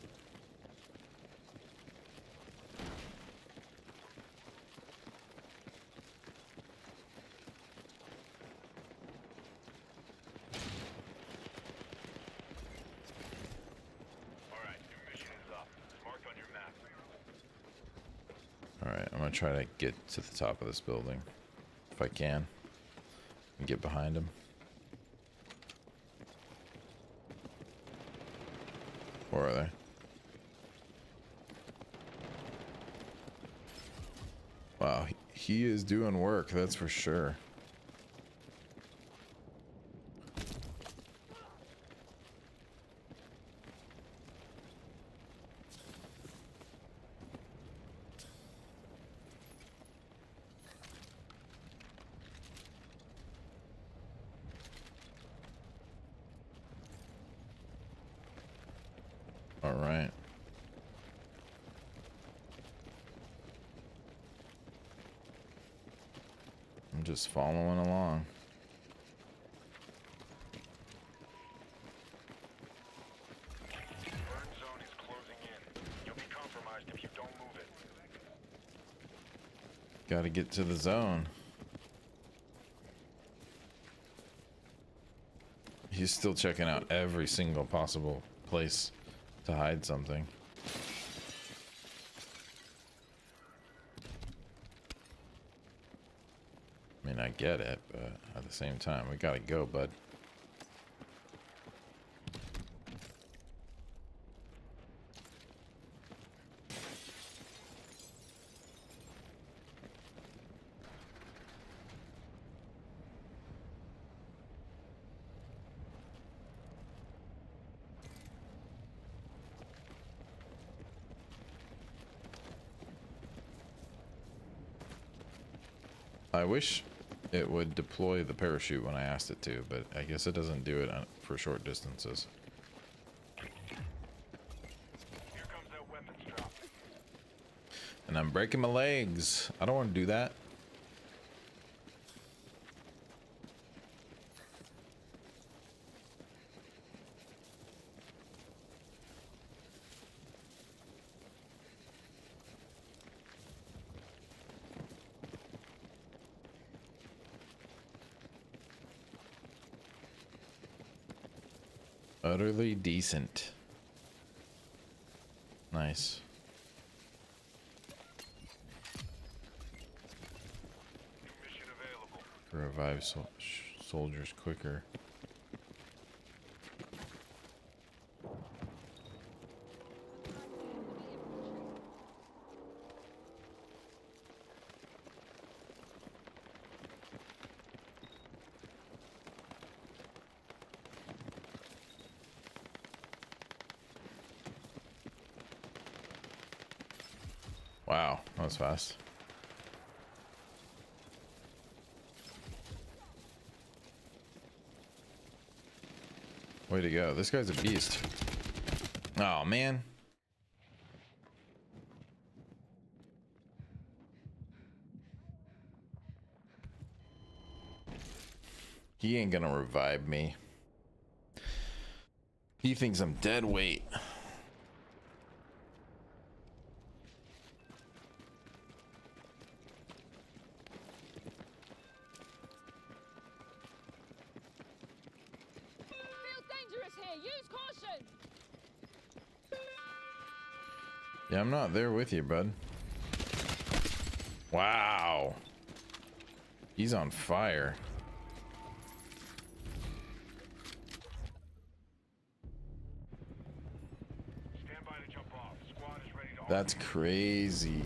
Alright, I'm gonna try to get to the top of this building if I can and get behind him. Where are they? Wow, he is doing work, that's for sure. All right. I'm just following along. Burn zone is closing in. You'll be compromised if you don't move it. Got to get to the zone. He's still checking out every single possible place to hide something. I mean, I get it, but at the same time, we gotta go, bud. I wish it would deploy the parachute when I asked it to, but I guess it doesn't do it for short distances. Here comes that weapons drop. And I'm breaking my legs. I don't want to do that. Utterly decent. Nice. Mission available. Revive soldiers quicker. Wow, that was fast. Way to go. This guy's a beast. Oh, man. He ain't gonna revive me. He thinks I'm dead weight. Yeah, I'm not there with you, bud. Wow. He's on fire. Stand by to jump off. Squad is ready to That's crazy.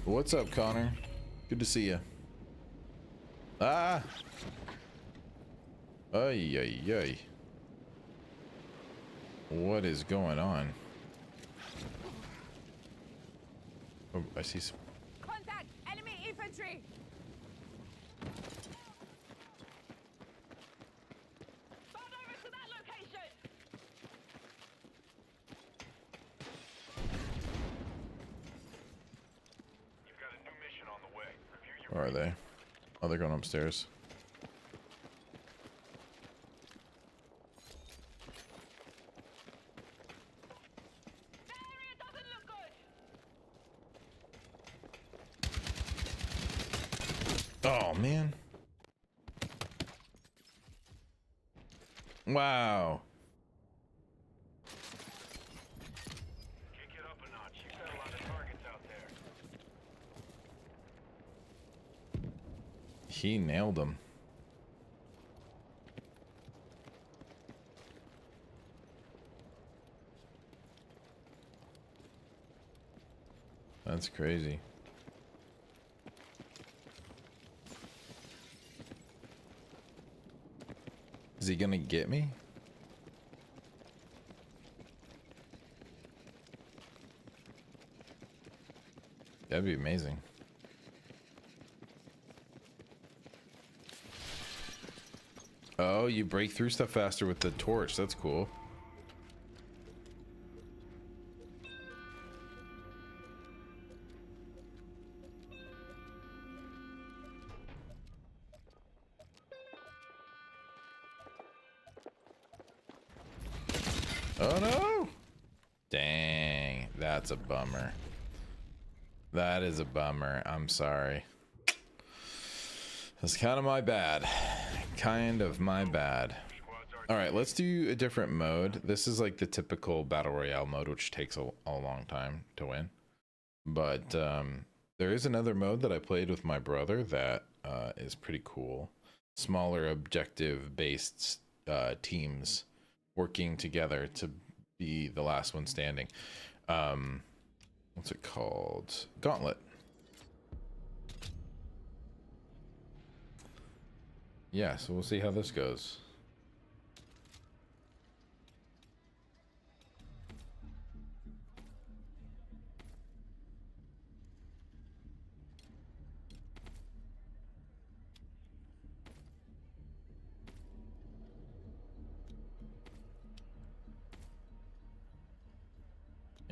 What's up, Connor? Good to see you. Ah! Ay, ay, ay. What is going on? Oh, I see some. Contact! Enemy infantry! Bound over to that location! You've got a new mission on the way. Review your Where are they? Oh, they're going upstairs. The area doesn't look good! Oh, man. Wow. kick it up a notch. You've got a lot of targets out there. He nailed him. That's crazy. Is he gonna get me? That'd be amazing. Oh, you break through stuff faster with the torch. That's cool. Oh no! Dang, that's a bummer. That is a bummer. I'm sorry. That's kind of my bad. Kind of my bad. All right, let's do a different mode. This is like the typical battle royale mode, which takes a long time to win. But there is another mode that I played with my brother that is pretty cool. Smaller objective-based teams working together to be the last one standing. What's it called? Gauntlet. Yeah, so we'll see how this goes.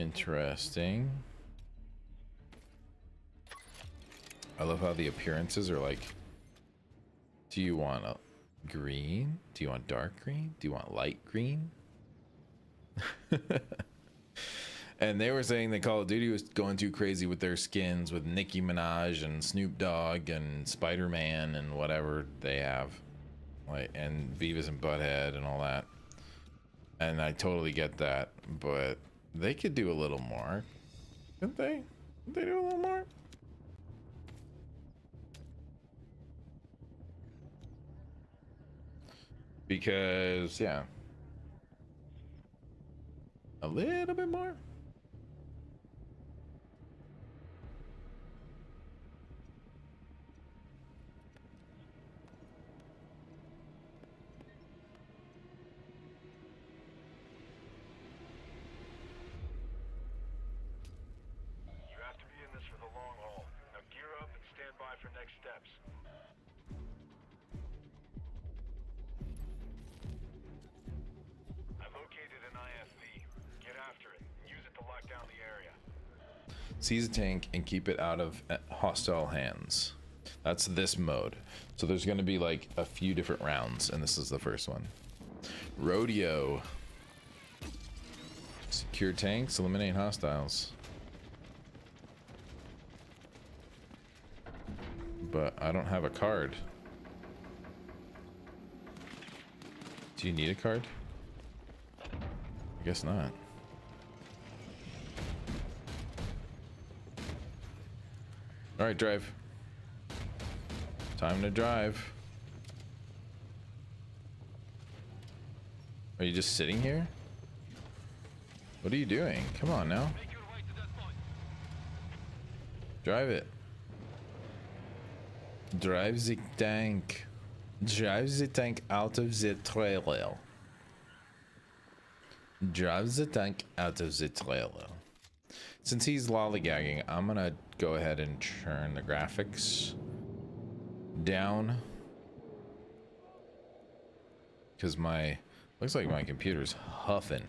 Interesting. I love how the appearances are like, do you want a green? Do you want dark green? Do you want light green? And they were saying that Call of Duty was going too crazy with their skins with Nicki Minaj and Snoop Dogg and Spider-Man and whatever they have. Like, and Beavis and Butthead and all that. And I totally get that, but they could do a little more. Couldn't they? Could they do a little more? Because, yeah. A little bit more. You have to be in this for the long haul. Now gear up and stand by for next steps. I located an IFV. Get after it. Use it to lock down the area. Seize a tank and keep it out of hostile hands. That's this mode. So there's going to be like a few different rounds, and this is the first one. Rodeo. Secure tanks, eliminate hostiles. But I don't have a card. Do you need a card? I guess not. All right, drive. Time to drive. Are you just sitting here? What are you doing? Come on now. Drive it. Drive the tank. Drive the tank out of the trailer. Drive the tank out of the trailer. Since he's lollygagging, I'm gonna go ahead and turn the graphics down. Because looks like my computer's huffing.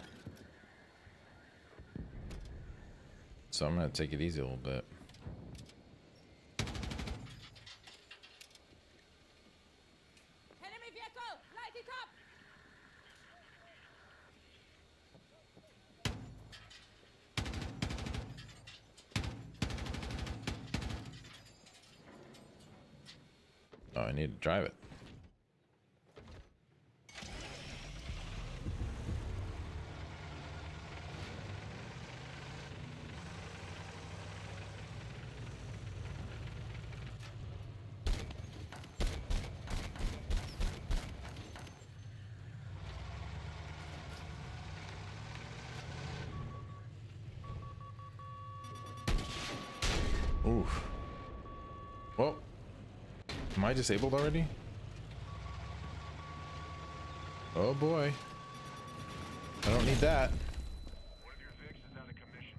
So I'm gonna take it easy a little bit. Enemy vehicle! Light it up! Oh, I need to drive it. Oof. Well, am I disabled already? Oh boy. I don't need that. One of your Vicks is out of commission.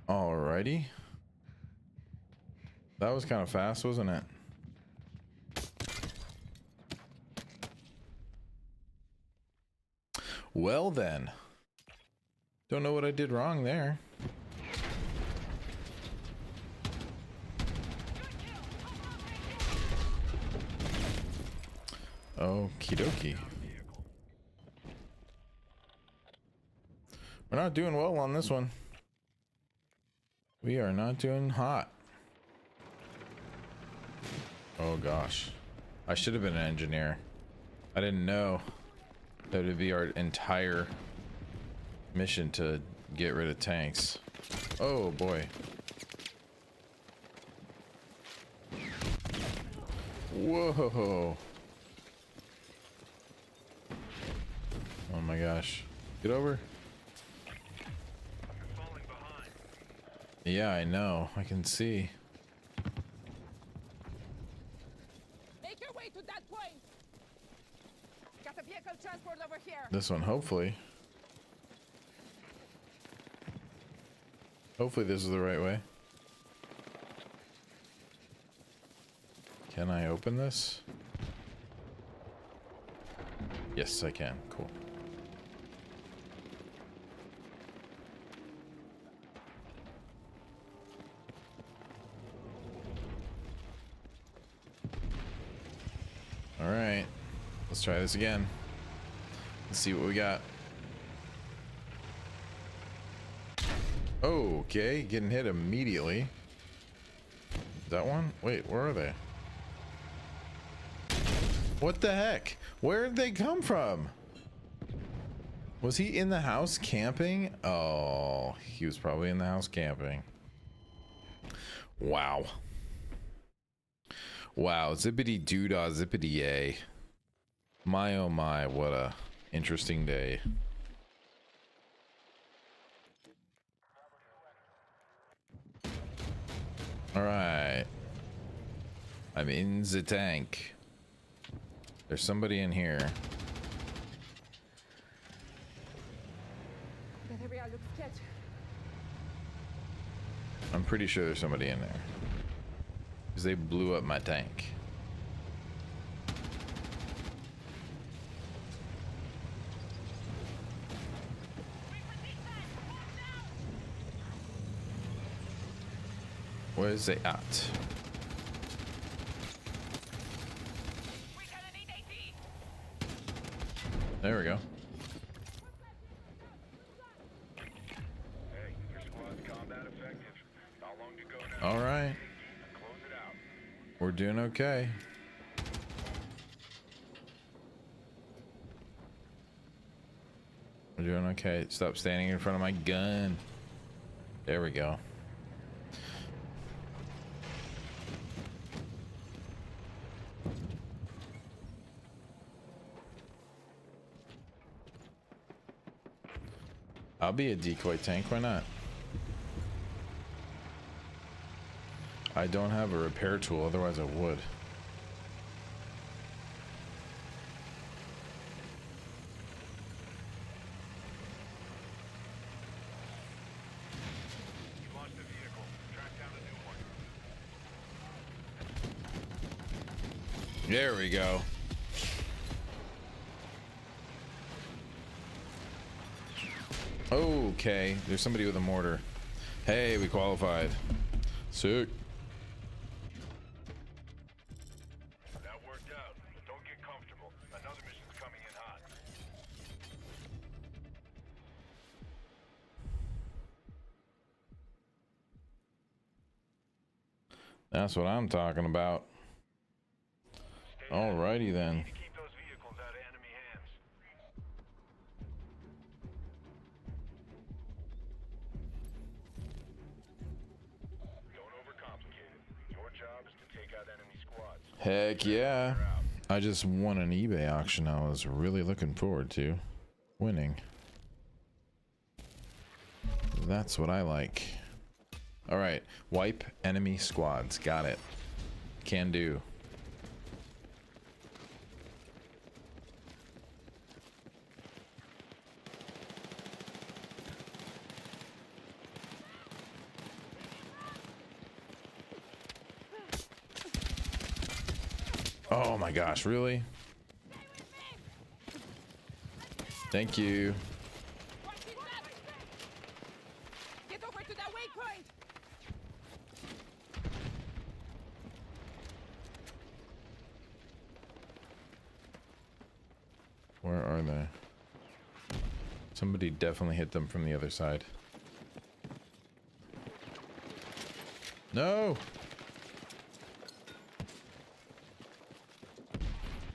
Alrighty. That was kind of fast, wasn't it? Well then. Don't know what I did wrong there. Okie dokie. We're not doing well on this one. We are not doing hot. Oh gosh. I should have been an engineer. I didn't know that it would be our entire mission to get rid of tanks. Oh boy. Whoa. Oh my gosh. Get over. You're falling behind. Yeah, I know. I can see. Make your way to that point! Got a vehicle transport over here! This one, hopefully. Hopefully this is the right way. Can I open this? Yes, I can. Cool. Let's try this again. Let's see what we got. Okay, getting hit immediately. Is that one? Wait, where are they? What the heck? Where did they come from? Was he in the house camping? Oh, he was probably in the house camping. Wow. Wow, zippity doodah, zippity yay. My oh my, what a interesting day. Alright. I'm in the tank. There's somebody in here. That area looks sketchy. I'm pretty sure there's somebody in there. Because they blew up my tank. Where's they at? There we go. Hey, your squad's combat effective. Not long to go now. All right. Close it out. We're doing okay. We're doing okay. Stop standing in front of my gun. There we go. I'll be a decoy tank, why not? I don't have a repair tool, otherwise I would. You launched the vehicle. Track down a new one. There we go. Okay, there's somebody with a mortar. Hey, we qualified. Sick. That worked out, but don't get comfortable. Another mission's coming in hot. That's what I'm talking about. Alrighty then. Need to keep those vehicles out of enemy hands. Don't overcomplicate it. Your job is to take out enemy squads. Heck yeah. I just won an eBay auction I was really looking forward to winning. That's what I like. Alright, wipe enemy squads. Got it. Can do. Oh my gosh, really? Thank you. Get over to that waypoint. Where are they? Somebody definitely hit them from the other side. No!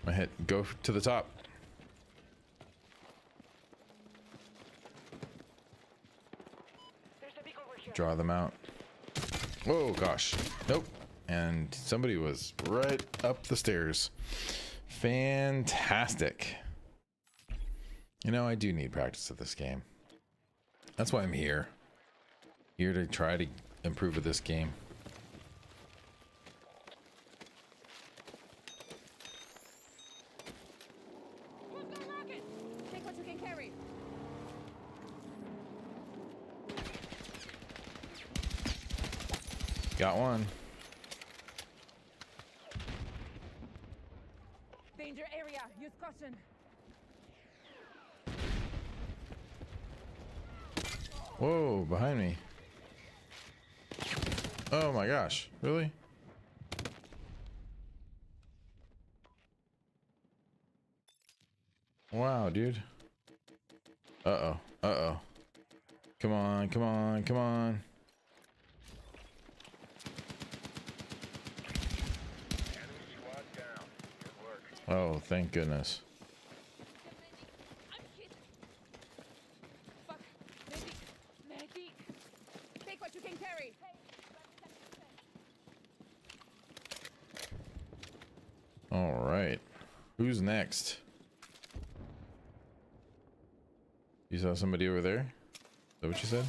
I hit. Go to the top. Draw them out. Oh gosh. Nope. And somebody was right up the stairs. Fantastic. You know, I do need practice at this game. That's why I'm here. Here to try to improve at this game. Take what you can carry. Got one. Danger area. Use caution. Whoa, behind me. Oh my gosh, really? Wow, dude. Uh-oh. Uh-oh. Come on, come on, come on. Oh, thank goodness. I'm hit. Fuck. Medic. Medic. Take what you can carry. All right. Who's next? You saw somebody over there? Is that what you said?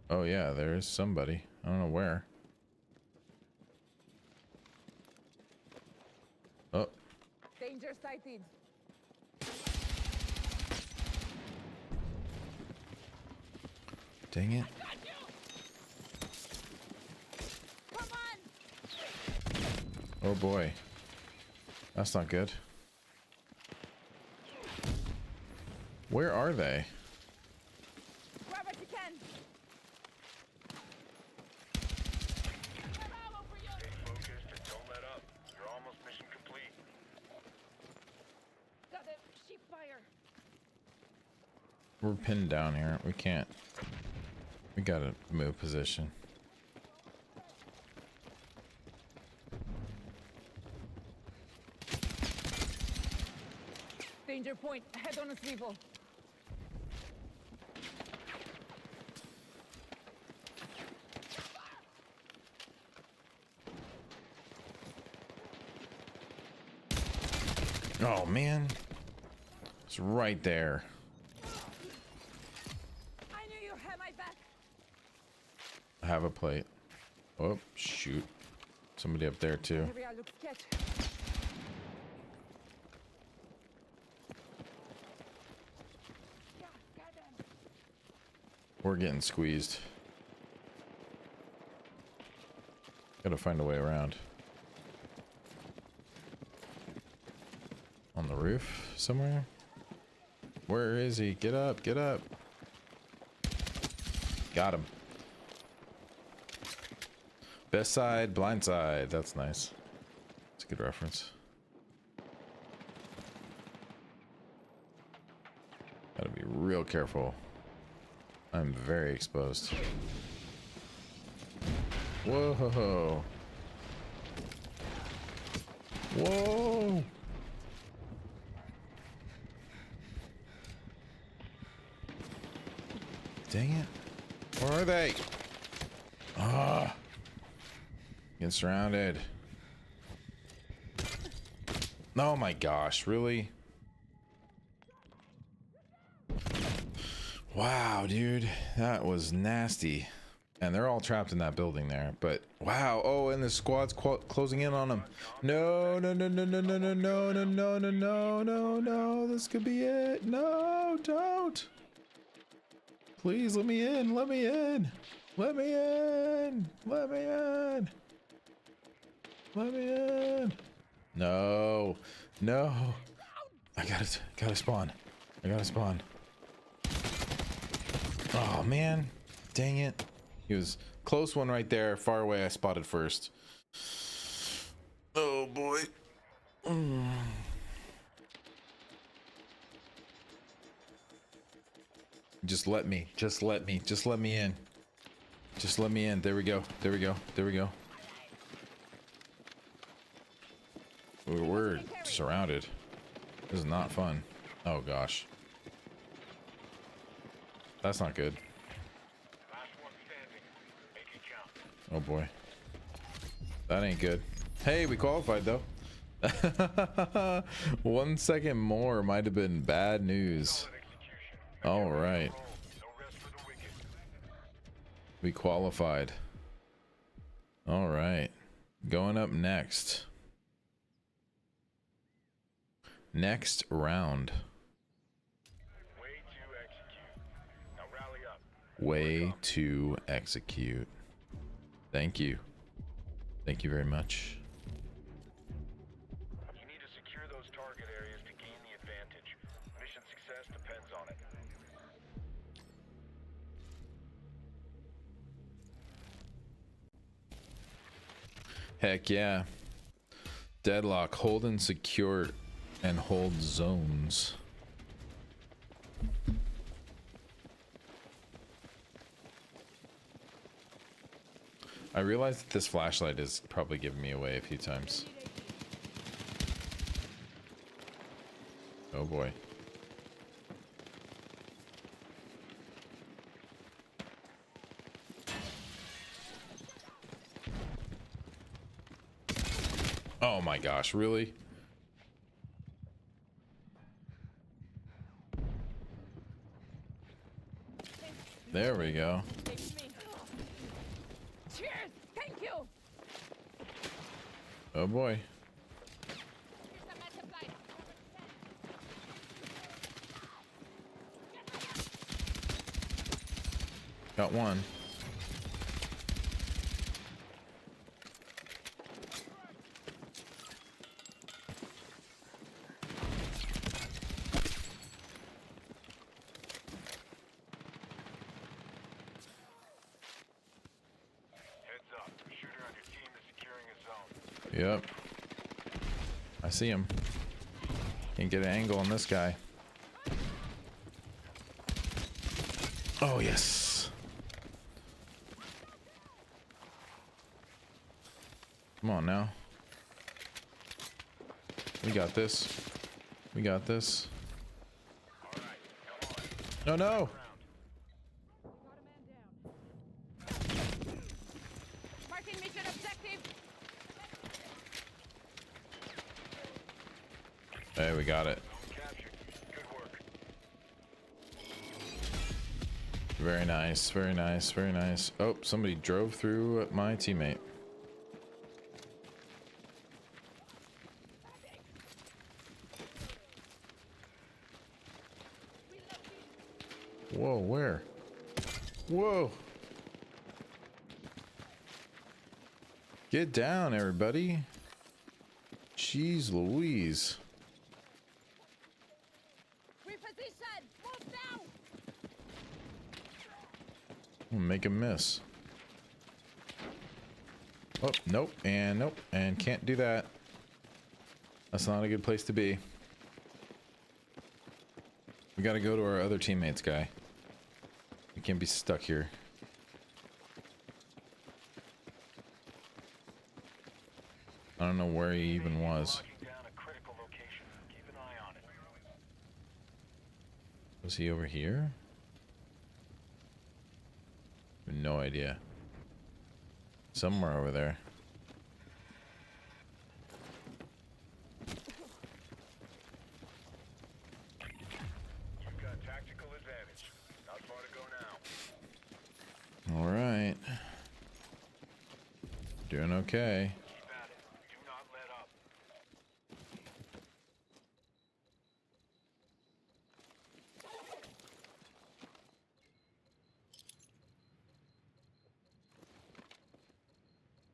Oh yeah, there is somebody. I don't know where. Oh. Danger sighted. Dang it. Got you. Come on. Oh boy. That's not good. Where are they? Grab what you can. Ammo for you. Stay focused and don't let up. You're almost mission complete. Got a sheep fire. We're pinned down here. We can't. We gotta move position. Danger point. Head on a swivel. Oh man. It's right there. I knew you had my back. I have a plate. Oh, shoot. Somebody up there too. Area looks sketchy. Yeah, got them. We're getting squeezed. Gotta find a way around. On the roof somewhere? Where is he? Get up, get up. Got him. Best side, blind side. That's nice. It's a good reference. Gotta be real careful. I'm very exposed. Whoa. Whoa. Dang it. Where are they? Ah. Getting surrounded. Oh my gosh, really? Wow, dude. That was nasty. And they're all trapped in that building there. But wow. Oh, and the squad's closing in on them. No, no, no, no, no, no, no, no, no, no, no, no, no, no. This could be it. No, don't. Please let me in. Let me in. Let me in. Let me in. Let me in. No. No. I gotta spawn. I gotta spawn. Oh man. Dang it. He was close one right there. Far away I spotted first. Oh boy. Just let me. Just let me. Just let me in. Just let me in. There we go. There we go. There we go. We're surrounded. This is not fun. Oh gosh. That's not good. Oh boy. That ain't good. Hey, we qualified though. 1 second more might have been bad news. All right. We qualified. All right. Going up next. Next round. Way to execute. Thank you. Thank you very much. You need to secure those target areas to gain the advantage. Mission success depends on it. Heck yeah. Deadlock. Hold and secure and hold zones. I realize that this flashlight is probably giving me away a few times. Oh boy. Oh my gosh, really? There we go. Cheers! Thank you! Oh boy. Here's the med supply. Got one. Heads up. The shooter on your team is securing a zone. Yep. I see him. Can't get an angle on this guy. Oh, yes. Come on now. We got this. We got this. No, no. Marking mission objective. Hey, we got it. Captured. Good work. Very nice, very nice, very nice. Oh, somebody drove through my teammate. Whoa, where? Whoa. Get down, everybody. Jeez Louise. Reposition! Move now! I'll make a miss. Oh, nope, and nope, and can't do that. That's not a good place to be. We gotta go to our other teammates, guy. We can't be stuck here. I don't know where he even was. Locking down a critical location. Keep an eye on it. Was he over here? No idea. Somewhere over there. You've got tactical advantage. Not far to go now. All right. Doing okay. Keep at it. Do not let up.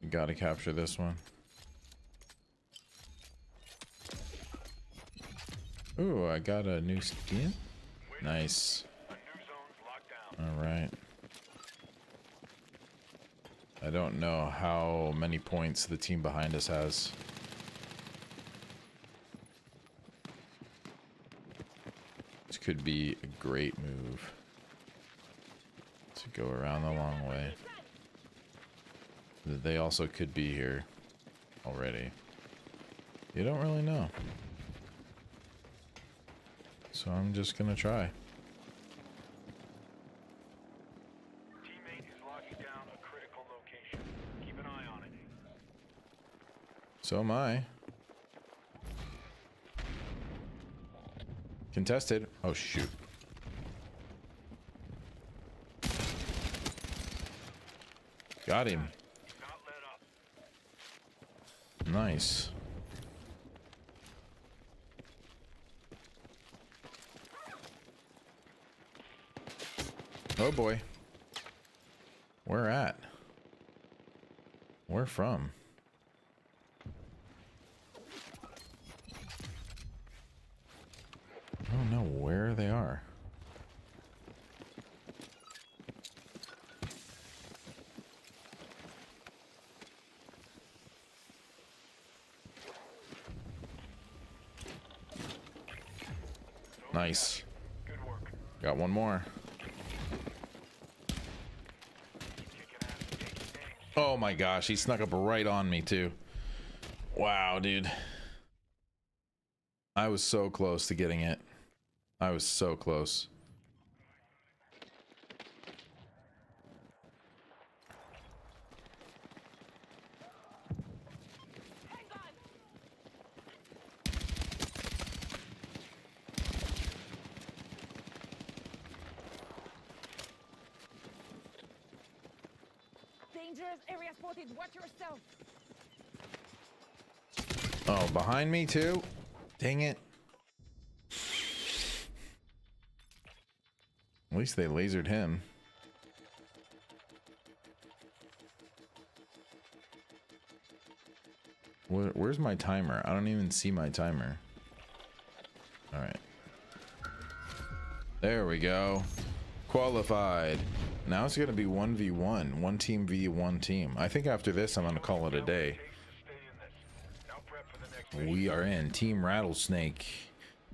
We gotta capture this one. Ooh, I got a new skin. Nice. A new zone's locked down. All right. I don't know how many points the team behind us has. This could be a great move to go around the long way. They also could be here already. You don't really know. So I'm just gonna try. Teammate is locking down a critical location. Keep an eye on it. So am I. Contested. Oh, shoot. Got him. Not let up. Nice. Oh boy. Where at? Where from? I don't know where they are. Nice. Good work. Got one more. Oh my gosh, he snuck up right on me too. Wow, dude. I was so close to getting it. I was so close. Hang on! Dangerous area spotted. Watch yourself. Oh, behind me too? Dang it. At least they lasered him. Where's my timer? I don't even see my timer. All right. There we go. Qualified. Now it's going to be 1v1. One team v one team. I think after this, I'm going to call it a day. We are in Team Rattlesnake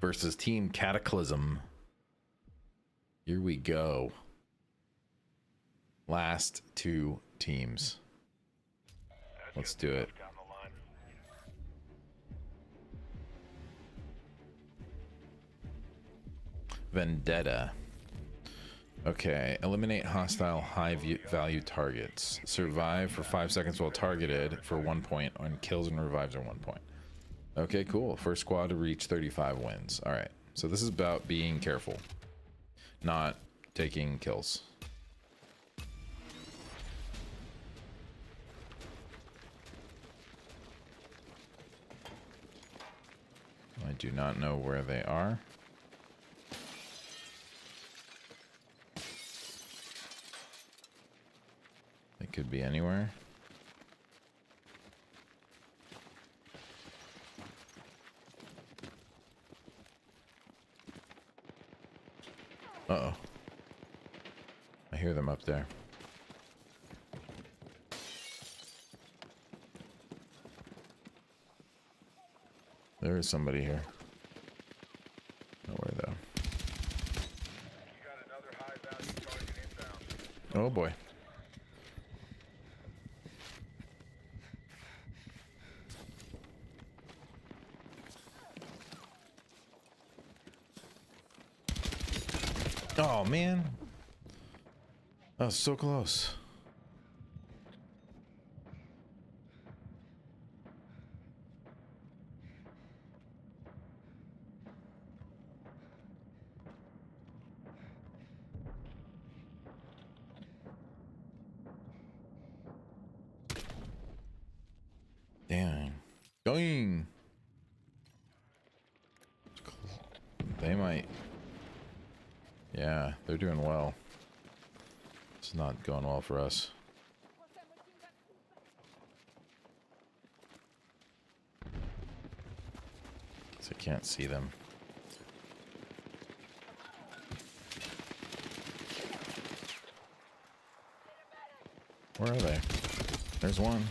versus Team Cataclysm. Here we go. Last two teams. Let's do it. Vendetta. Okay, eliminate hostile high value targets. Survive for 5 seconds while targeted for 1 point, and kills and revives are 1 point. Okay, cool. First squad to reach 35 wins. All right, so this is about being careful, not taking kills. I do not know where they are. They could be anywhere. Uh-oh. I hear them up there. There is somebody here. Nowhere though. Oh boy. Oh man. That was so close. Dang. Going. They might. Yeah, they're doing well. It's not going well for us. I can't see them. Where are they? There's one.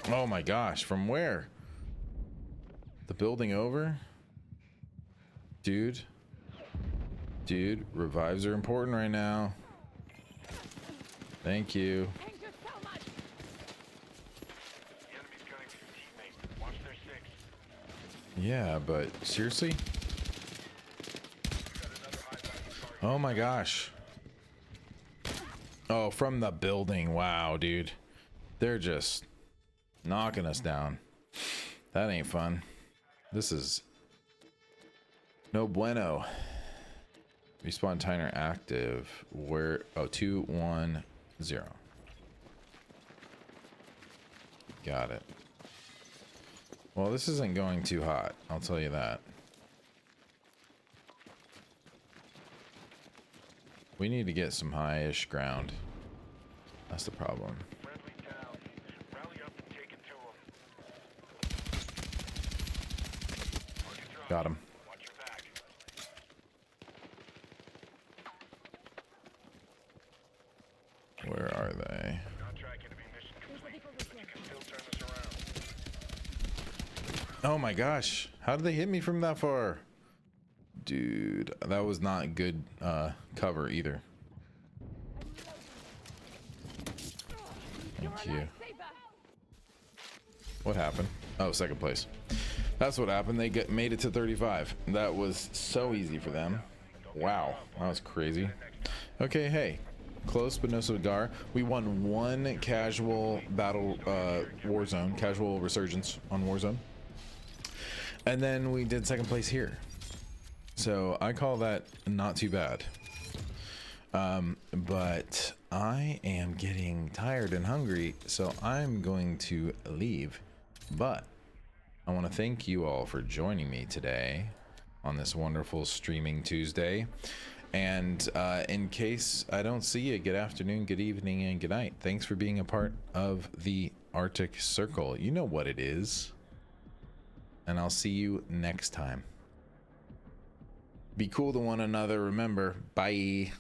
Oh my gosh, from where? The building over? Dude. Dude, revives are important right now. Thank you. Thank you so much. The enemy's gunning for your teammate. Watch their six. Yeah, but seriously? Oh my gosh. Oh, from the building. Wow, dude. They're just knocking us down. That ain't fun. This is no bueno. Respawn timer active. Where? Oh, 2, 1, 0. Got it. Well, this isn't going too hot. I'll tell you that. We need to get some high-ish ground. That's the problem. Friendly down. Rally up and take it to them. Got him. Watch your back. Where are they? Not track enemy mission complete, but you can still turn this Oh my gosh. How did they hit me from that far? Dude, that was not good cover either. Thank you. What happened? Oh, second place. That's what happened. They made it to 35. That was so easy for them. Wow, that was crazy. Okay, hey, close but no cigar. We won one casual battle Warzone, casual resurgence on Warzone. And then we did second place here. So I call that not too bad. But I am getting tired and hungry, so I'm going to leave. But I want to thank you all for joining me today on this wonderful streaming Tuesday. And in case I don't see you, good afternoon, good evening, and good night. Thanks for being a part of the Arctic Circle. You know what it is. And I'll see you next time. Be cool to one another. Remember, bye.